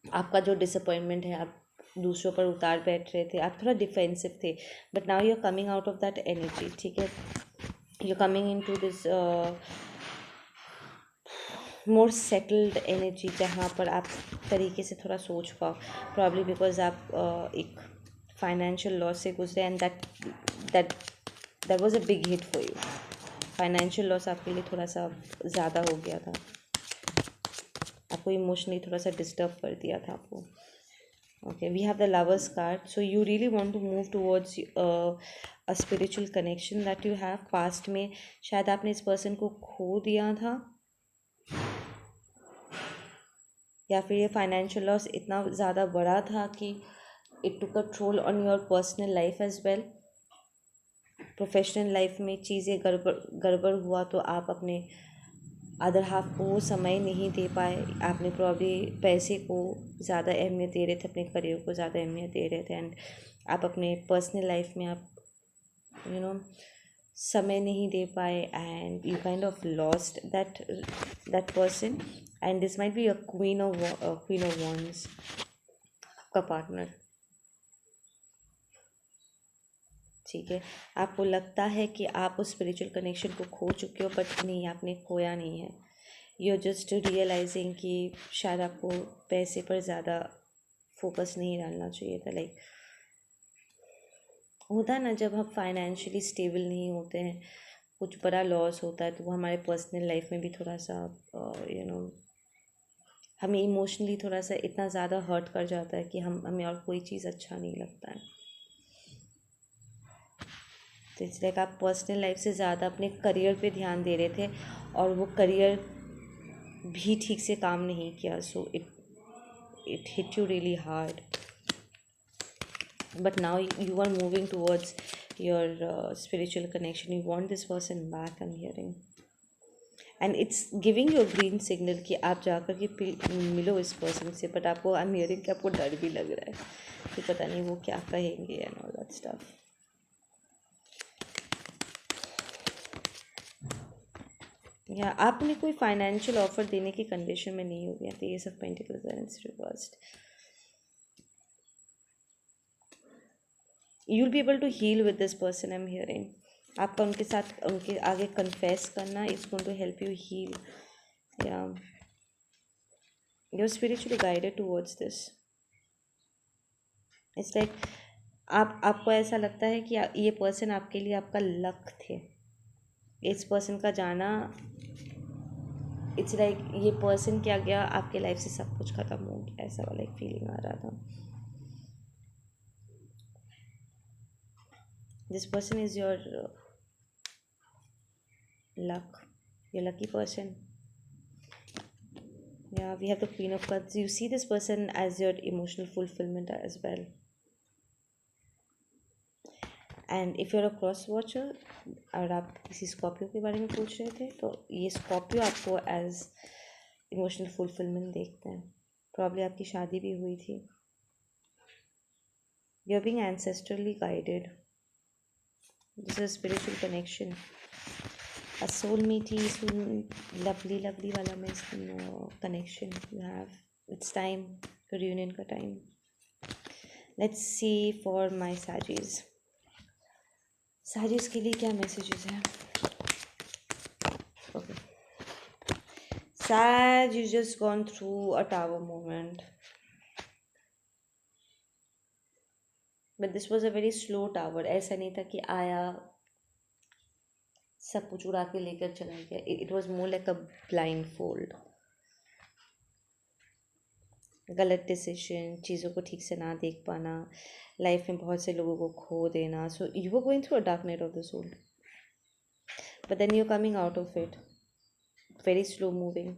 आपका जो डिसअपॉइंटमेंट है आप दूसरों पर उतार बैठ रहे थे, आप थोड़ा डिफेंसिव थे। But now you are coming out of that energy. ठीक है, you coming in to this more settled energy, जहाँ पर आप तरीके से थोड़ा सोच पाओ, प्रॉब्ली बिकॉज आप एक फाइनेंशियल लॉस से गुजरे, and that that was a big hit for you. Financial loss आपके लिए थोड़ा सा ज़्यादा हो गया था, आपको इमोशनली थोड़ा सा डिस्टर्ब कर दिया था आपको। Okay, we have the lovers card, so you really want to move towards a spiritual connection that you have। past में शायद आपने इस person को खो दिया था, या फिर ये फाइनेंशियल लॉस इतना ज़्यादा बड़ा था कि it took a toll on your personal life as well. Professional life में चीज़ें गड़बड़ गड़बड़ हुआ तो आप अपने अदर हाफ को वो समय नहीं दे पाए, आपने प्रॉब्ली पैसे को ज़्यादा अहमियत दे रहे थे, अपने करियर को ज़्यादा अहमियत दे रहे थे, एंड आप अपने पर्सनल लाइफ में आप समय नहीं दे पाए, and you kind of lost that person, and this might be a queen of wands, आपका पार्टनर। ठीक है, आपको लगता है कि आप उस स्पिरिचुअल कनेक्शन को खो चुके हो, बट नहीं, आपने खोया नहीं है। यू आर जस्ट रियलाइजिंग कि शायद आपको पैसे पर ज़्यादा फोकस नहीं डालना चाहिए था। लाइक होता है ना, जब हम फाइनेंशियली स्टेबल नहीं होते हैं, कुछ बड़ा लॉस होता है, तो वो हमारे पर्सनल लाइफ में भी थोड़ा सा हमें इमोशनली थोड़ा सा इतना ज़्यादा हर्ट कर जाता है कि हमें और कोई चीज़ अच्छा नहीं लगता है। तो इसलिए आप पर्सनल लाइफ से ज़्यादा अपने करियर पे ध्यान दे रहे थे, और वो करियर भी ठीक से काम नहीं किया, so it hit you really hard. But now you are moving towards your spiritual connection, you want this person back, I'm hearing, and it's giving you a green signal कि आप जाकर के मिलो इस पर्सन से, बट आपको I'm hearing कि आपको डर भी लग रहा है कि पता नहीं वो क्या कहेंगे and all that stuff। या आप उन्हें कोई फाइनेंशियल ऑफर देने की कंडीशन में नहीं हो गया तो ये सब pentacles and it's reversed. you'll be able to heal with this person, I'm hearing। आपका उनके साथ उनके आगे कन्फेस करना is going to help you heal, या you're spiritually guided towards this। It's like आपको ऐसा लगता है कि ये पर्सन आपके लिए आपका लक थे, इस पर्सन का जाना, इट्स लाइक ये पर्सन क्या गया आपके लाइफ से सब कुछ ख़त्म हो गया, ऐसा वाला एक फीलिंग आ रहा था। This person is your luck, your lucky person। Yeah, we have the Queen of Cups, you see this person as your emotional fulfillment as well। And if you're a cross watcher, अगर आप किसी Scorpio के बारे में पूछ रहे थे, तो ये स्कॉर्पियो आपको एज इमोशनल फुलफिलमेंट देखते हैं। प्रॉब्ली आपकी शादी भी हुई थी, you are being ancestrally guided, this is spiritual connection, a soulmate lovely वाला में connection you have. It's time, reunion का time. Let's see for my साजीज। साजिश के लिए क्या मैसेजेस हैं? Okay, Sag, you just gone through a tower moment, but this was a very slow tower. ऐसा नहीं था कि आया सब कुछ उड़ा के लेकर चला गया. It was more like a blindfold. गलत डिसीजन, चीज़ों को ठीक से ना देख पाना, लाइफ में बहुत से लोगों को खो देना. So you were going through a dark night of the soul, but then you coming out of it, very slow moving.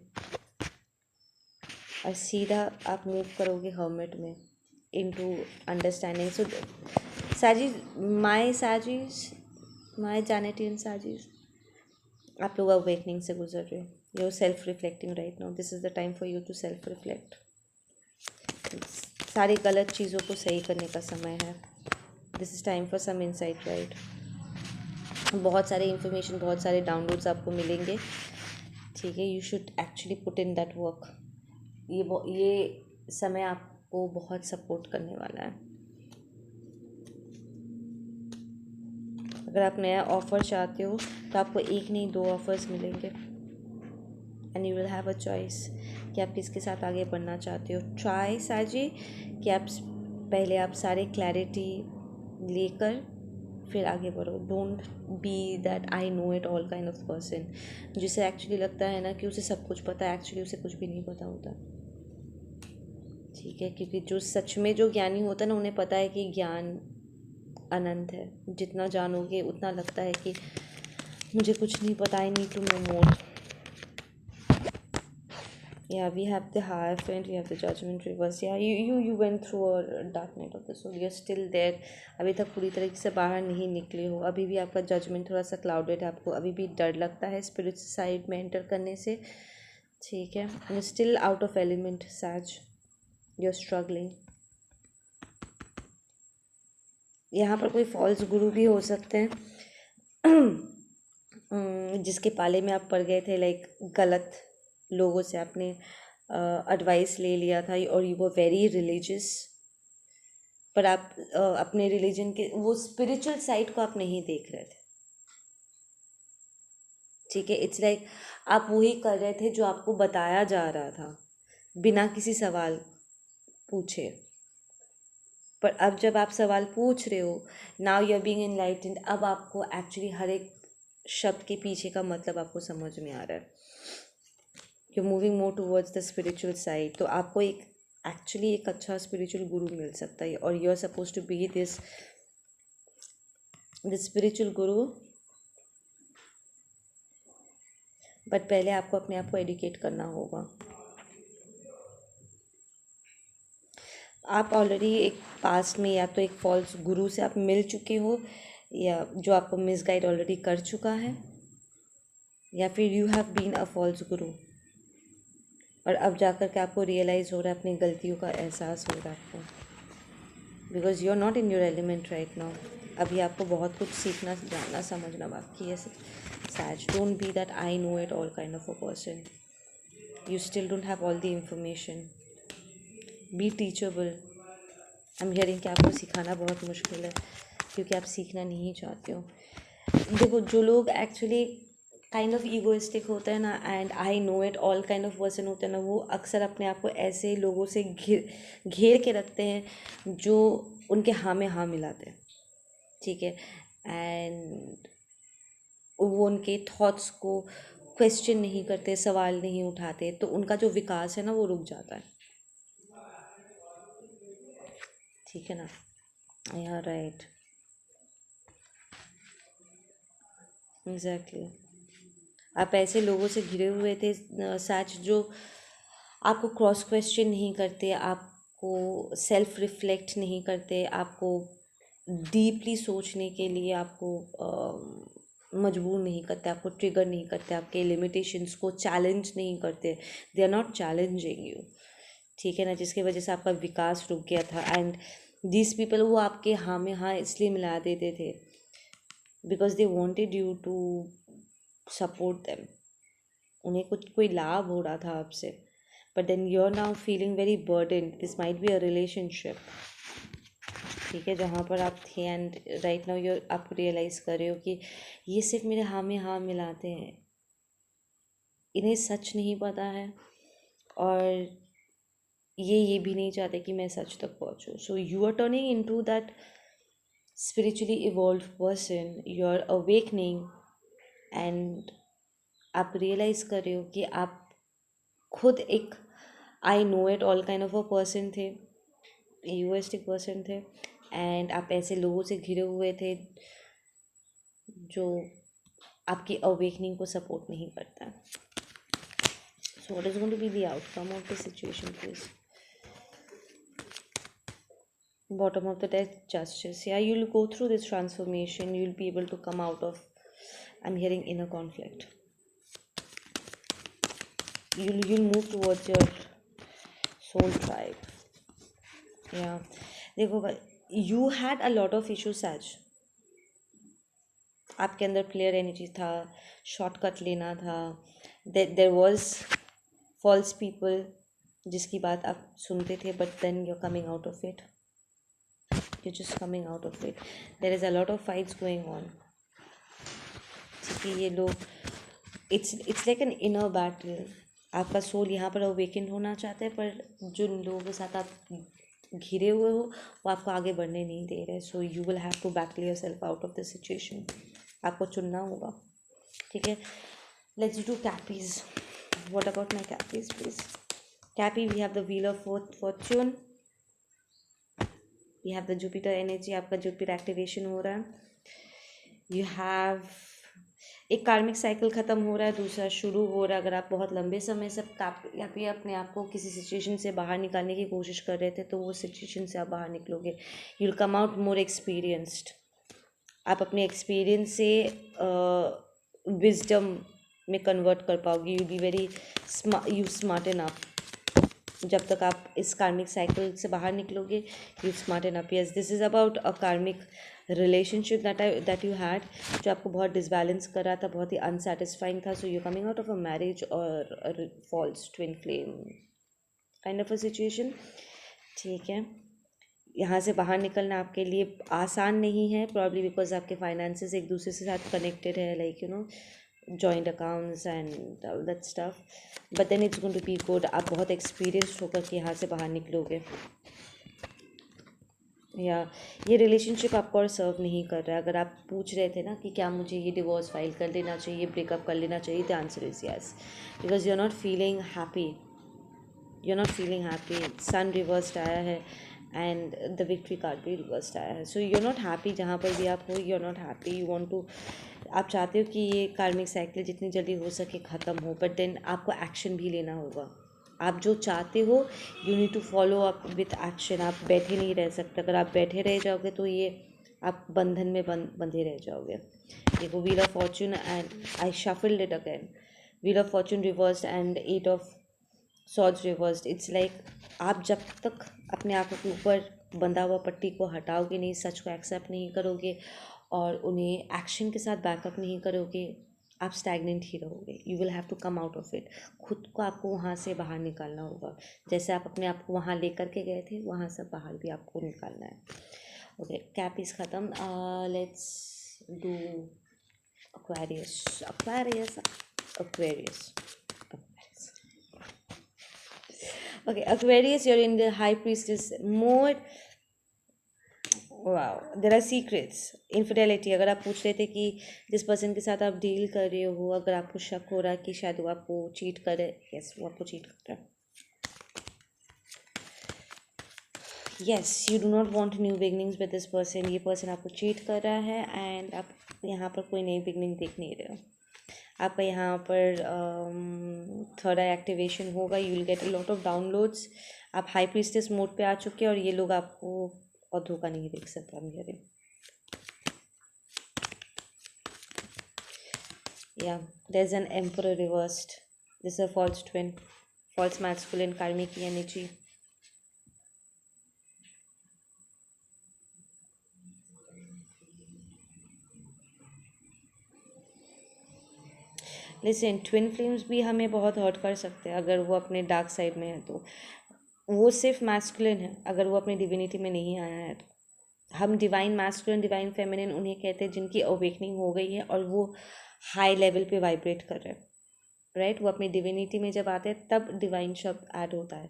और सीधा आप मूव करोगे हर्मिट में इनटू अंडरस्टैंडिंग. सो साजिश, माय जैनेटियन साजिश, आप लोग अवेकनिंग से गुजर रहे हो. You are self reflecting right now. This is the time for you to self reflect. सारी गलत चीज़ों को सही करने का समय है. This is time for some insight right. बहुत सारे इन्फॉर्मेशन, बहुत सारे डाउनलोड्स आपको मिलेंगे. ठीक है, you should actually put in that work. ये समय आपको बहुत सपोर्ट करने वाला है. अगर आप नया ऑफ़र चाहते हो तो आपको एक नहीं 2 ऑफ़र्स मिलेंगे. And you will have a choice कि आप किसके साथ आगे बढ़ना चाहते हो. ट्राई साजी कि आप पहले आप सारे क्लैरिटी लेकर फिर आगे बढ़ो. Don't be that I know it all kind of person, जिसे एक्चुअली लगता है ना कि उसे सब कुछ पता है. एक्चुअली उसे कुछ भी नहीं पता होता. ठीक है, क्योंकि जो सच में जो ज्ञानी होता है ना, उन्हें पता है कि ज्ञान अनंत है. जितना जानोगे उतना लगता है कि मुझे कुछ नहीं पता. I need to know more. Yeah, we have the Hierophant, we have the Judgment reverse. Yeah, you went through a dark night of the soul. You're still there. अभी तक पूरी तरीके से बाहर नहीं निकले हो. अभी भी आपका जजमेंट थोड़ा सा क्लाउडेड है. आपको अभी भी डर लगता है स्पिरिट साइड में एंटर करने से. ठीक है, you still out of element सैज. You are struggling. यहाँ पर कोई फॉल्स गुरु भी हो सकते हैं जिसके पाले में आप पड़ गए थे. लाइक गलत लोगों से आपने एडवाइस ले लिया था और यू वर वेरी रिलीजियस, पर आप अपने रिलीजन के वो स्पिरिचुअल साइड को आप नहीं देख रहे थे. ठीक है, इट्स लाइक आप वही कर रहे थे जो आपको बताया जा रहा था बिना किसी सवाल पूछे. पर अब जब आप सवाल पूछ रहे हो, now you are being enlightened, अब आपको एक्चुअली हर एक शब्द के पीछे का मतलब आपको समझ में आ रहा है. You moving more towards the spiritual side. तो आपको एक एक्चुअली एक अच्छा स्पिरिचुअल गुरु मिल सकता है. और you are suppose to be this spiritual guru. बट पहले आपको अपने आप को एडुकेट करना होगा. आप ऑलरेडी एक पास्ट में या तो एक फॉल्स गुरु से आप मिल चुके हो, या जो आपको मिसगाइड ऑलरेडी कर चुका है, या फिर you have been a false guru और अब जाकर के आपको रियलाइज़ हो रहा है, अपनी गलतियों का एहसास हो रहा है आपको. Because you are not in your element right now. अभी आपको बहुत कुछ सीखना, जानना, समझना बाकी है. सैज, don't be that I know it all kind of a person. You still don't have all the information. Be teachable. I am hearing कि आपको सिखाना बहुत मुश्किल है क्योंकि आप सीखना नहीं चाहते हो. देखो, जो लोग एक्चुअली काइंड ऑफ ईगोइस्टिक होते हैं ना, and I know it all kind of person होते हैं ना, वो अक्सर अपने आप को ऐसे लोगों से घेर के रखते हैं जो उनके हाँ में हाँ मिलाते हैं. ठीक है, एंड वो उनके थॉट्स को क्वेश्चन नहीं करते, सवाल नहीं उठाते, तो उनका जो विकास है ना वो रुक जाता है. ठीक है ना. या राइट, एग्जैक्टली. आप ऐसे लोगों से घिरे हुए थे सच, जो आपको क्रॉस क्वेश्चन नहीं करते, आपको सेल्फ रिफ्लेक्ट नहीं करते, आपको डीपली सोचने के लिए आपको मजबूर नहीं करते, आपको ट्रिगर नहीं करते, आपके लिमिटेशंस को चैलेंज नहीं करते. They are not challenging you. ठीक है ना, जिसकी वजह से आपका विकास रुक गया था. एंड दीज पीपल, वो आपके हाँ में हाँ इसलिए मिला देते थे because they wanted you to support them. उन्हें कुछ कोई लाभ हो रहा था आपसे. But then you are now feeling very burden. This might be a relationship. ठीक है, जहाँ पर आप थे एंड राइट नाउ यू आप रियलाइज़ कर रहे हो कि ये सिर्फ मेरे हाँ में हाँ मिलाते हैं, इन्हें सच नहीं पता है, और ये भी नहीं चाहते कि मैं सच तक पहुँचूँ. So you are turning in to that spiritually evolved person, you're awakening, and आप रियलाइज़ कर रहे हो कि आप खुद एक I know it all kind of a person थे, यूएस्टिक पर्सन थे, एंड आप ऐसे लोगों से घिरे हुए थे जो आपकी अवेकनिंग को सपोर्ट नहीं करता. So what is going to be the outcome of the situation please? Bottom of the deck, justice. Yeah, you'll go through this transformation, you'll be able to come out of, I'm hearing, inner conflict. You'll move towards your soul tribe. Yeah, देखो भाई, you had a lot of issues आज. आपके अंदर player energy था, shortcut लेना था, there was false people जिसकी बात आप सुनते थे, but then you're coming out of it. You're just coming out of it. There is a lot of fights going on. ठीक है, ये लोग, it's like an inner battle. आपका सोल यहाँ पर अवेकन होना चाहता है, पर जिन लोगों के साथ आप घिरे हुए हो वो आपको आगे बढ़ने नहीं दे रहे. So you will have to battle your self out of the situation. आपको चुनना होगा. ठीक है, let's do Cappies. What about my Cappies please? Cappy, we have the wheel of fortune, we have the Jupiter energy. आपका Jupiter activation हो रहा है. You have एक कार्मिक साइकिल ख़त्म हो रहा है, दूसरा शुरू हो रहा है. अगर आप बहुत लंबे समय से या फिर अपने आप को किसी सिचुएशन से बाहर निकालने की कोशिश कर रहे थे, तो वो सिचुएशन से आप बाहर निकलोगे. You will come out more experienced. आप अपने एक्सपीरियंस से विजडम में कन्वर्ट कर पाओगे. You be very smart enough. जब तक आप इस कार्मिक साइकिल से बाहर निकलोगे, you smart enough. Yes, this is about a कार्मिक रिलेशनशिप दैट यू हैड, जो आपको बहुत डिसबैलेंस कर रहा था, बहुत ही अनसेटिस्फाइंग था. So you coming out of a marriage और false twin flame kind of a situation. ठीक है, यहाँ से बाहर निकलना आपके लिए आसान नहीं है, प्रॉब्ली बिकॉज आपके फाइनेंसेस एक दूसरे के साथ कनेक्टेड है, like you know joint accounts and that stuff. But then it's going to be good. आप बहुत एक्सपीरियंस्ड होकर के यहाँ से बाहर निकलोगे. या ये रिलेशनशिप आपको और सर्व नहीं कर रहा है. अगर आप पूछ रहे थे ना कि क्या मुझे ये डिवोर्स फाइल कर लेना चाहिए, ब्रेकअप कर लेना चाहिए, the answer is yes, because you are not feeling happy. You are not feeling happy. Sun reversed आया है एंड द विक्ट्री कार्ड भी रिवर्स्ड आया है. So you are not happy जहाँ पर भी आप हो. You are not happy. You want to, आप चाहते हो कि ये कार्मिक साइकिल जितनी जल्दी हो सके ख़त्म हो, बट देन आपको एक्शन भी लेना होगा. आप जो चाहते हो, you need to follow up with action. आप बैठे नहीं रह सकते. अगर आप बैठे रह जाओगे तो ये आप बंधन में बंधे रह जाओगे. देखो, wheel of Fortune and I shuffled it again. Wheel of Fortune reversed and 8 of swords reversed. It's like आप जब तक अपने आप के ऊपर बंधा हुआ पट्टी को हटाओगे नहीं, सच को एक्सेप्ट नहीं करोगे और उन्हें एक्शन के साथ बैकअप नहीं करोगे, आप स्टैगनेंट ही रहोगे. You will have to come out of it. खुद को आपको वहाँ से बाहर निकालना होगा. जैसे आप अपने आप को वहाँ लेकर के गए थे, वहाँ से बाहर भी आपको निकालना है. ओके, कैपीज ख़त्म. Let's do Aquarius. Aquarius Aquarius Okay, Aquarius, you're in the High Priestess mode. Wow, there are secrets. Infidelity. अगर आप पूछ रहे थे कि जिस पर्सन के साथ आप डील कर रहे हो, अगर आपको शक हो रहा है कि शायद वो आपको चीट करे, यस, वो आपको चीट कर रहा है. Yes, you do not want new beginnings with this person. ये पर्सन आपको चीट कर रहा है एंड आप यहाँ पर कोई नई बिगनिंग देख नहीं रहे हो. आपका यहाँ पर थर्ड आई एक्टिवेशन होगा. You will get a lot of downloads. आप हाई प्रीस्टेस मोड पे आ चुके हैं और ये लोग आपको और धोखा नहीं देख सकते. हम कह रहे, या there is an emperor reversed. This is a false twin, false masculine karmic energy. Listen, twin flames भी हमें बहुत हर्ट कर सकते हैं अगर वो अपने डार्क साइड में है तो. वो सिर्फ मैस्कुलिन है, अगर वो अपनी डिविनिटी में नहीं आया है तो. हम डिवाइन मैस्कुलिन डिवाइन फेमिनिन उन्हें कहते हैं जिनकी अवेकनिंग हो गई है और वो हाई लेवल पे वाइब्रेट कर रहे हैं, राइट। वो अपनी डिविनिटी में जब आते हैं तब डिवाइन शब्द ऐड होता है।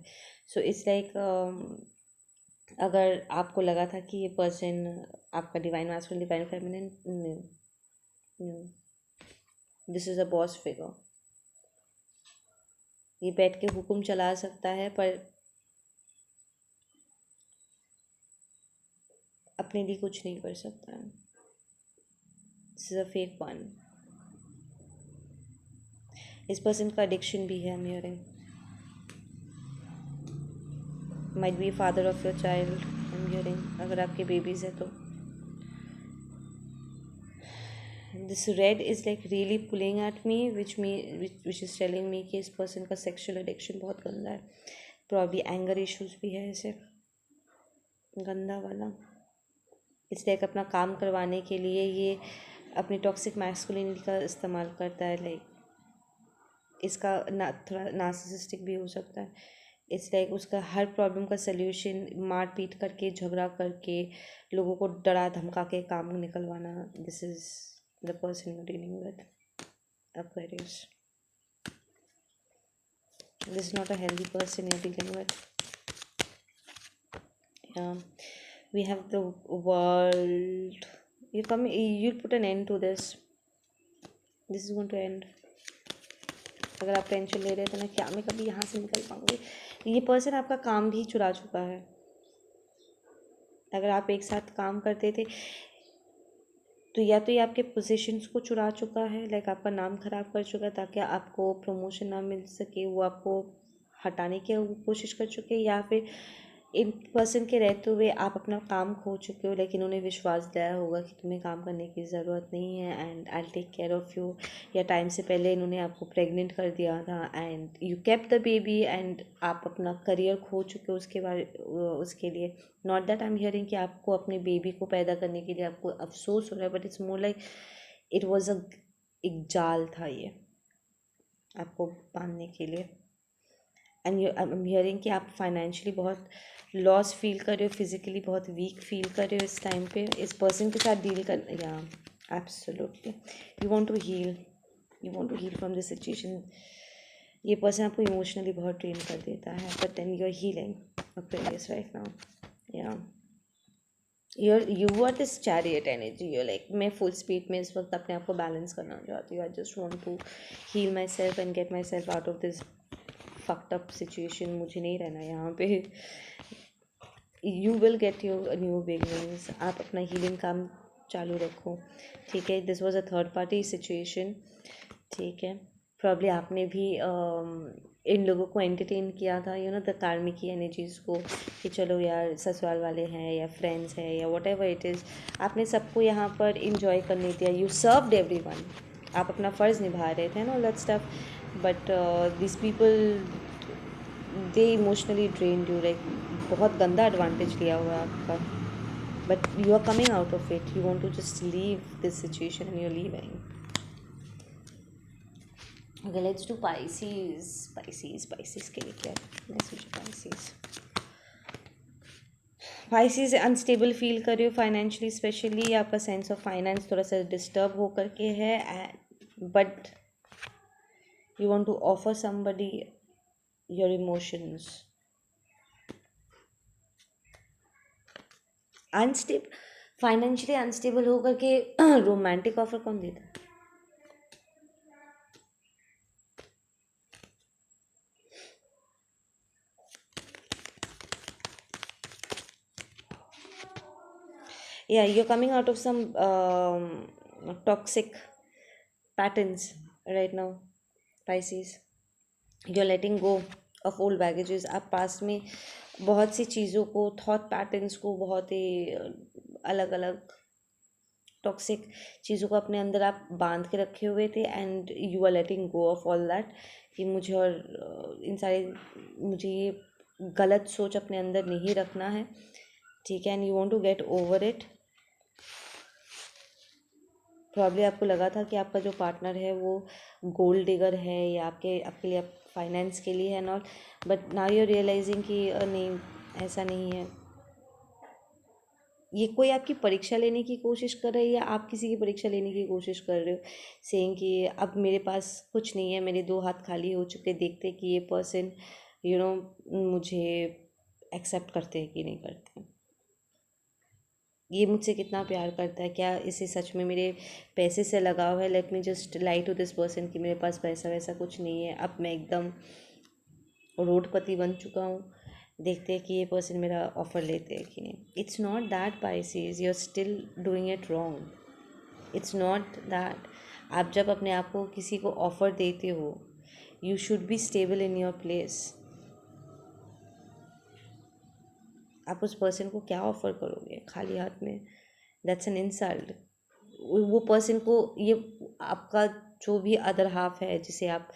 सो इट्स लाइक अगर आपको लगा था कि ये पर्सन आपका divine masculine divine feminine, this is a boss figure. ये बैठ के हुक्म चला सकता है पर अपने लिए कुछ नहीं कर सकता है। This is a fake one. इस पर्सन का एडिक्शन भी है, I am hearing. Might be father of your child, I am hearing, अगर आपके बेबीज़ है तो। This red is like really pulling at me which is telling me कि इस पर्सन का सेक्शुअल एडिक्शन बहुत गंदा है। प्रॉब्ली एंगर इश्यूज भी है इसे, गंदा वाला। इस लाइक अपना काम करवाने के लिए ये अपनी टॉक्सिक मैस्कुलिनिटी का इस्तेमाल करता है। लाइक इसका ना थोड़ा नार्सिसिस्टिक भी हो सकता है। इट्स लाइक उसका हर प्रॉब्लम का सल्यूशन मार पीट करके, झगड़ा करके, लोगों को डरा धमका के काम निकलवाना। This is the person you are dealing with, Aquarius. This is not a healthy person you're dealing with. Yeah. We have the world. You come. You'll put an end to this. This is going to end. अगर आप tension ले रहे थे ना क्या मैं कभी यहाँ से निकल पाऊँगी, ये पर्सन आपका काम भी चुरा चुका है। अगर आप एक साथ काम करते थे तो या तो ये आपके पोजीशंस को चुरा चुका है, लाइक आपका नाम खराब कर चुका है ताकि आपको प्रमोशन ना मिल सके, वो आपको हटाने की कोशिश कर चुके हैं, या फिर इन पर्सन के रहते हुए आप अपना काम खो चुके हो, लेकिन उन्हें विश्वास दिलाया होगा कि तुम्हें काम करने की ज़रूरत नहीं है and I take care of you. या टाइम से पहले इन्होंने आपको प्रेग्नेंट कर दिया था and you kept the baby and आप अपना करियर खो चुके हो उसके लिए। Not that I am hearing कि आपको अपने बेबी को पैदा करने के लिए आपको अफसोस हो रहा है, but it's more like it was एक जाल था ये आपको बांधने के लिए। एंड आई एम हियरिंग कि आप फाइनेंशियली बहुत लॉस फील कर रहे हो, फिजिकली बहुत वीक फील कर रहे हो इस टाइम पे इस पर्सन के साथ डील कर। या absolutely you want to heal from this situation. ये पर्सन आपको इमोशनली बहुत ट्रेन कर देता है, but then you are healing Aquarius right now. या you are this chariot energy, you like मैं फुल स्पीड में इस वक्त अपने आप को बैलेंस करना चाहती हूँ। I just want to heal myself and get myself out of this fucked up situation. मुझे नहीं रहना यहाँ पे। You will get your new beginnings. आप अपना हीलिंग काम चालू रखो, ठीक है। This was a third party situation, ठीक है। प्रॉब्ली आपने भी इन लोगों को एंटरटेन किया था, यू नो द कार्मिक की एनर्जीज़ को, कि चलो यार ससुराल वाले हैं या फ्रेंड्स हैं या वट एवर इट इज़, आपने सबको यहाँ पर इंजॉय करने दिया। यू सर्व्ड एवरीवन, आप अपना फ़र्ज़ निभा रहे थे no that stuff, but this people they emotionally drained you, like बहुत गंदा एडवांटेज लिया हुआ है आपका। But you are coming out of it, you want to just leave this situation and you are leaving. Okay, let's do Pisces. Pisces के लिए क्या message Pisces? Pisces unstable feel कर रहे हो फाइनेंशियली, स्पेशली आपका सेंस ऑफ फाइनेंस थोड़ा सा disturb हो करके है, but you want to offer somebody your emotions. Financially unstable होकर के रोमांटिक ऑफर कौन देता है? Yeah, you're coming out of some toxic patterns right now, Pisces. You're letting go of old baggages. आप पास्ट में बहुत सी चीज़ों को, थॉट पैटर्न्स को, बहुत ही अलग अलग टॉक्सिक चीज़ों को अपने अंदर आप बांध के रखे हुए थे and you are letting go of all that, कि मुझे और मुझे ये गलत सोच अपने अंदर नहीं रखना है, ठीक है। And you want to get over it. Probably आपको लगा था कि आपका जो पार्टनर है वो गोल्ड डिगर है या आपके लिए फाइनेंस के लिए है not, but now you are realising कि नहीं, ऐसा नहीं है। ये कोई आपकी परीक्षा लेने की कोशिश कर रहा है या आप किसी की परीक्षा लेने की कोशिश कर रहे हो, सेइंग कि अब मेरे पास कुछ नहीं है, मेरे दो हाथ खाली हो चुके, देखते कि ये पर्सन मुझे एक्सेप्ट करते हैं कि नहीं करते हैं, ये मुझसे कितना प्यार करता है, क्या इसे सच में मेरे पैसे से लगाव है। Let me just lie to this person कि मेरे पास पैसा वैसा कुछ नहीं है, अब मैं एकदम रोडपति बन चुका हूँ, देखते हैं कि ये पर्सन मेरा ऑफ़र लेते हैं कि नहीं। It's not that Pisces, you are still doing it wrong. It's not that. आप जब अपने आप को किसी को ऑफ़र देते हो, you should be stable in your place. आप उस पर्सन को क्या ऑफ़र करोगे खाली हाथ में? That's an insult. वो पर्सन को ये आपका जो भी अदर हाफ है जिसे आप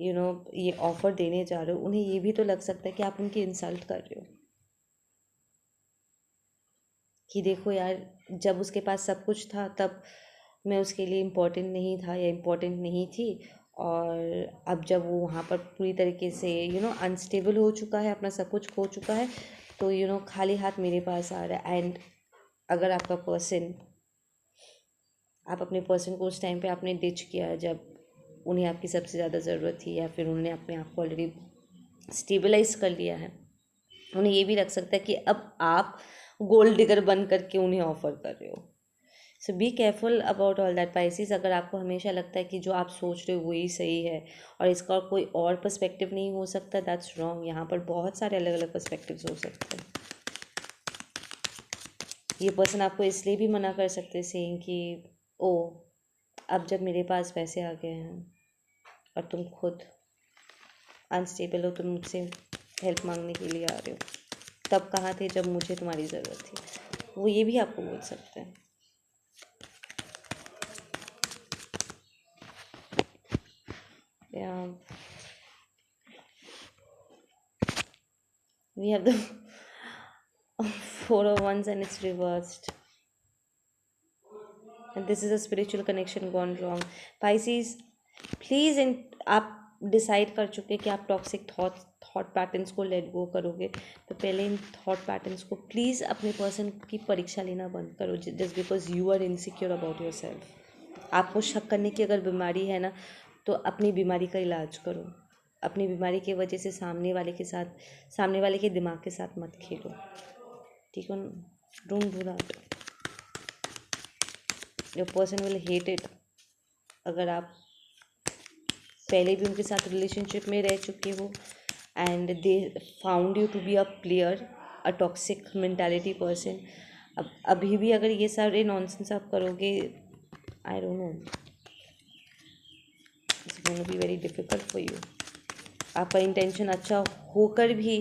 ये ऑफ़र देने जा रहे हो, उन्हें ये भी तो लग सकता है कि आप उनकी इंसल्ट कर रहे हो, कि देखो यार, जब उसके पास सब कुछ था तब मैं उसके लिए इम्पोर्टेंट नहीं था या इम्पोर्टेंट नहीं थी, और अब जब वो वहाँ पर पूरी तरीके से अनस्टेबल हो चुका है, अपना सब कुछ खो चुका है, तो खाली हाथ मेरे पास आ रहा है। एंड अगर आपका पर्सन, आप अपने पर्सन को उस टाइम पे आपने डिच किया जब उन्हें आपकी सबसे ज़्यादा ज़रूरत थी, या फिर उन्होंने अपने आप को ऑलरेडी स्टेबलाइज कर लिया है, उन्हें ये भी लग सकता है कि अब आप गोल्ड डिगर बन करके उन्हें ऑफर कर रहे हो। So be careful about all that Pisces. अगर आपको हमेशा लगता है कि जो आप सोच रहे हो वही सही है और इसका कोई और पर्सपेक्टिव नहीं हो सकता, दैट्स रॉन्ग। यहाँ पर बहुत सारे अलग अलग पर्सपेक्टिव्स हो सकते हैं। ये पर्सन आपको इसलिए भी मना कर सकते हैं सेइंग कि ओ, अब जब मेरे पास पैसे आ गए हैं और तुम खुद अनस्टेबल हो, तुम मुझसे हेल्प मांगने के लिए आ रहे हो, तब कहाँ थे जब मुझे तुम्हारी ज़रूरत थी। वो ये भी आपको बोल सकते हैं। या we have the four of wands and it's reversed, and this is a spiritual connection gone wrong. Pisces, please इन आप डिसाइड कर चुके कि आप टॉक्सिक थॉट पैटर्न्स को लेट गो करोगे, तो पहले इन थॉट पैटर्न्स को प्लीज़ अपने पर्सन की परीक्षा लेना बंद करो, just because you are insecure about your self. आपको शक करने की अगर बीमारी है ना, तो अपनी बीमारी का इलाज करो। अपनी बीमारी की वजह से सामने वाले के दिमाग के साथ मत खेलो, ठीक है? Don't do that. Your person will hate it. अगर आप पहले भी उनके साथ रिलेशनशिप में रह चुके हो and they found you to be a player, a toxic mentality person, अब अभी भी अगर ये सारे नॉनसेंस आप करोगे, I don't know, it's going to be very difficult for you. आपका इंटेंशन अच्छा होकर भी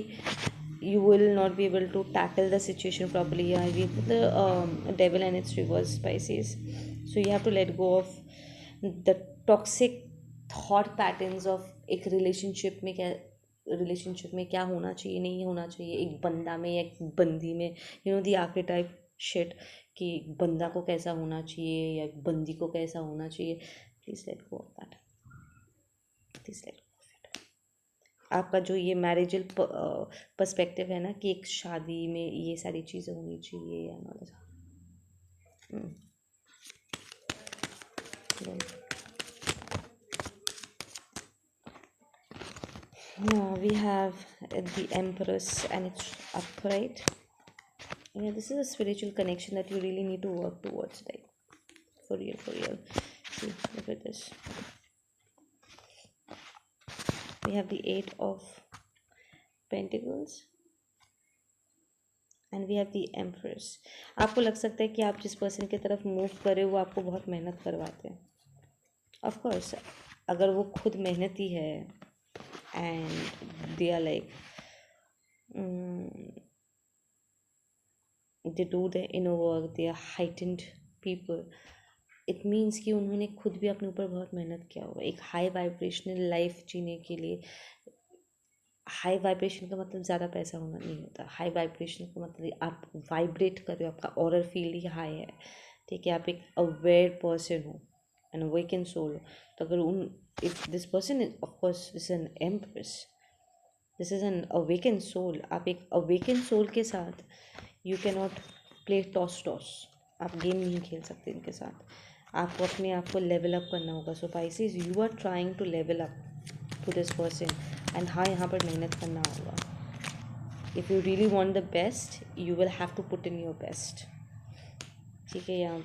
you will not be able to tackle the situation properly. Yeah, we put the devil and its reverse Pisces, so you have to let go of the toxic thought patterns of एक relationship में क्या होना चाहिए, नहीं होना चाहिए, एक बंदा में या एक बंदी में, दी आर्केटाइप शिट, कि बंदा को कैसा होना चाहिए या बंदी को कैसा होना चाहिए। Please let go of that, please let. आपका जो ये मैरिजल पर्सपेक्टिव है ना, कि एक शादी में ये सारी चीज़ें होनी चाहिए या not, now we have the Empress and it's upright. Yeah, this is a spiritual connection that you really need to work towards, like for real, for real. See, look at this. We have the Eight of Pentacles and we have the empress. आपको लग सकता है कि आप जिस person की तरफ move कर रहे हो वो आपको बहुत मेहनत करवाते हैं। ऑफ कोर्स, अगर वो खुद मेहनती है and they are like they do the inner work, they are heightened people, it means कि उन्होंने खुद भी अपने ऊपर बहुत मेहनत किया होगा एक हाई वाइब्रेशनल लाइफ जीने के लिए। हाई वाइब्रेशन का मतलब ज़्यादा पैसा होना नहीं होता। हाई वाइब्रेशन का मतलब आप वाइब्रेट कर रहे हो, आपका ऑरर फील्ड ही हाई है, ठीक है? आप एक अवेयर पर्सन हो, एन अवेकन सोल हो। तो अगर if this person is, of course this is an empress, this is an awaken soul. आप एक अवेकन सोल के साथ you can not play toss toss, आप गेम नहीं खेल सकते इनके साथ, आपको अपने आप को लेवल अप करना होगा. So Pisces, you are trying to level up to this person, and हाँ, यहाँ पर मेहनत करना होगा. If you really want the best, you will have to put in your best. ठीक है. या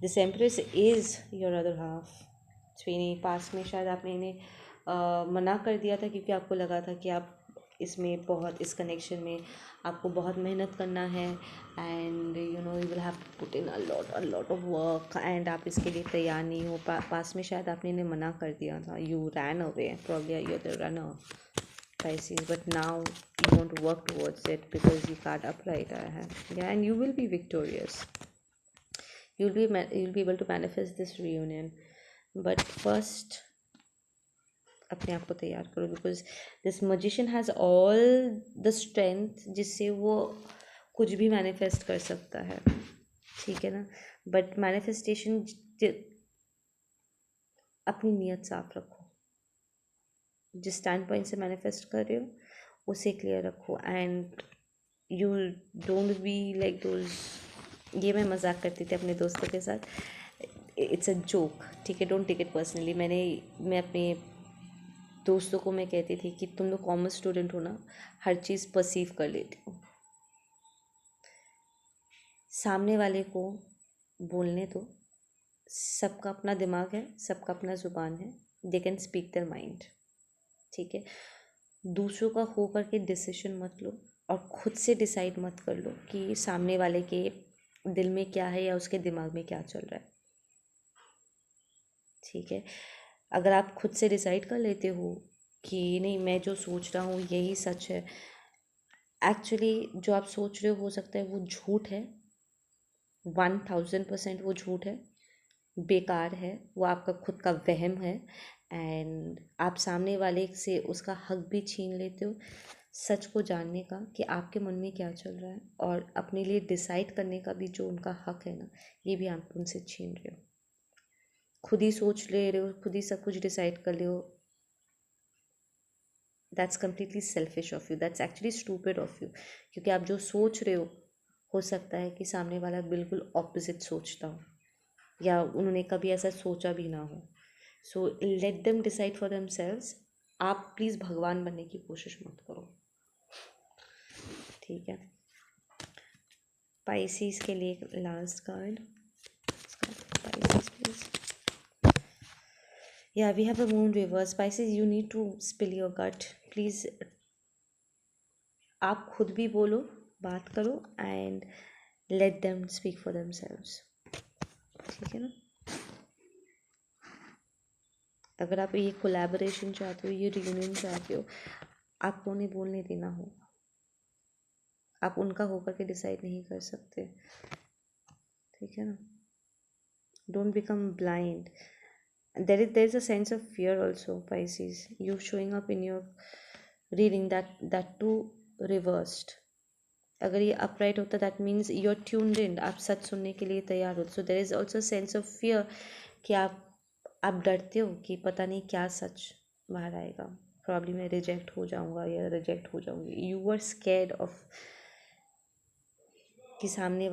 this empress is your other half. पास में शायद आपने इन्हें मना कर दिया था, क्योंकि आपको लगा था कि आप इसमें बहुत, इस कनेक्शन में आपको बहुत मेहनत करना है, and you know you will have to put in a lot of work, and आप इसके लिए तैयार नहीं हो. पास में शायद आपने इन्हें मना कर दिया था. You ran away, probably you are the runner Pisces, but now you want to work towards it because you card upright I have. Yeah, and you will be victorious. You'll be able to manifest this reunion, but first अपने आप को तैयार करो, because this magician has all the strength जिससे वो कुछ भी manifest कर सकता है. ठीक है ना. बट मैनिफेस्टेशन, अपनी नीयत साफ रखो. जिस स्टैंड पॉइंट से मैनिफेस्ट कर रहे हो उसे क्लियर रखो, and you don't be like those. ये मैं मजाक करती थी अपने दोस्तों के साथ. It's a joke. ठीक है, डोंट टेक इट पर्सनली. मैं अपने दोस्तों को मैं कहती थी कि तुम लोग कॉमर्स स्टूडेंट हो ना, हर चीज़ परसीव कर लेती हो. सामने वाले को बोलने दो. सबका अपना दिमाग है, सबका अपना ज़ुबान है. They can speak their mind. ठीक है. दूसरों का हो करके डिसीजन मत लो, और खुद से डिसाइड मत कर लो कि सामने वाले के दिल में क्या है या उसके दिमाग में क्या चल रहा है. ठीक है. अगर आप खुद से डिसाइड कर लेते हो कि नहीं, मैं जो सोच रहा हूँ यही सच है, एक्चुअली जो आप सोच रहे हो सकता है वो झूठ है. 1000% वो झूठ है, बेकार है, वो आपका खुद का वहम है, एंड आप सामने वाले से उसका हक भी छीन लेते हो सच को जानने का कि आपके मन में क्या चल रहा है, और अपने लिए डिसाइड करने का भी जो उनका हक है ना, ये भी आप उनसे छीन रहे हो. खुद ही सोच ले रहे हो, खुद ही सब कुछ डिसाइड कर रहे हो. That's completely selfish of you. That's actually stupid of you. क्योंकि आप जो सोच रहे हो सकता है कि सामने वाला बिल्कुल ऑपोजिट सोचता हो, या उन्होंने कभी ऐसा सोचा भी ना हो. So let them decide for themselves. आप प्लीज़ भगवान बनने की कोशिश मत करो. ठीक है. पाइसेस के लिए लास्ट कार्ड. Pisces please. या we have a moon reverse. Pisces, you need to spill your gut please. आप खुद भी बोलो, बात करो, and let them speak for themselves. ठीक है ना. अगर आप ये कोलैबोरेशन चाहते हो, ये रियूनियन चाहते हो, आपको उन्हें बोलने देना होगा. आप उनका होकर के डिसाइड नहीं कर सकते. ठीक है ना. Don't become blind. there is a sense of fear also, Pisces. You showing up in your reading that too reversed. अगर ये upright होता, that means you're tuned in. आप सच सुनने के लिए तैयार हो. so there is also sense of fear कि आप डरते हो कि पता नहीं क्या सच बाहर आएगा. प्रॉब्लम मैं रिजेक्ट हो जाऊंगा या रिजेक्ट हो जाऊंगी. यू आर स्कैर्ड ऑफ कि सामने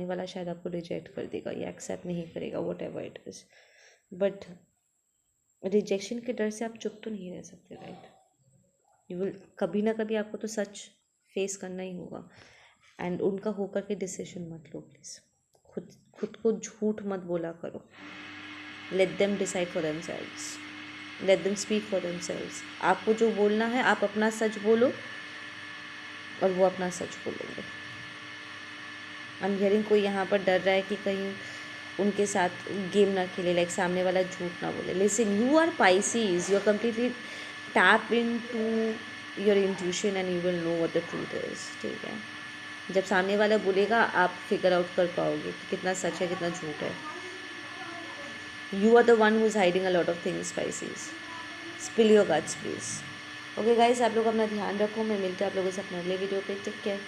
वाला शायद आपको रिजेक्ट कर देगा या एक्सेप्ट नहीं करेगा, what ever it is. But rejection के डर से आप चुप तो नहीं रह सकते, राइट. यू विल, कभी ना कभी आपको तो सच फेस करना ही होगा. एंड उनका होकर के डिसीजन मत लो प्लीज़. खुद को झूठ मत बोला करो. Let them decide for themselves. Late them speak for themselves. आपको जो बोलना है आप अपना सच बोलो, और वो अपना सच बोलेंगे. आई एम हियरिंग कोई यहाँ पर डर रहा है कि कहीं उनके साथ गेम ना खेले, लाइक सामने वाला झूठ ना बोले. Listen, you are Pisces. You are completely tap in to your intuition and you will know what the truth is. ठीक है. जब सामने वाला बोलेगा आप फिगर आउट कर पाओगे कि कितना सच है कितना झूठ है. You are the one who is hiding a lot of things, Pisces. Spill your guts please. Okay guys, आप लोग अपना ध्यान रखो. मैं मिलती हूँ आप लोगों से अपने अगले वीडियो पे. Take care.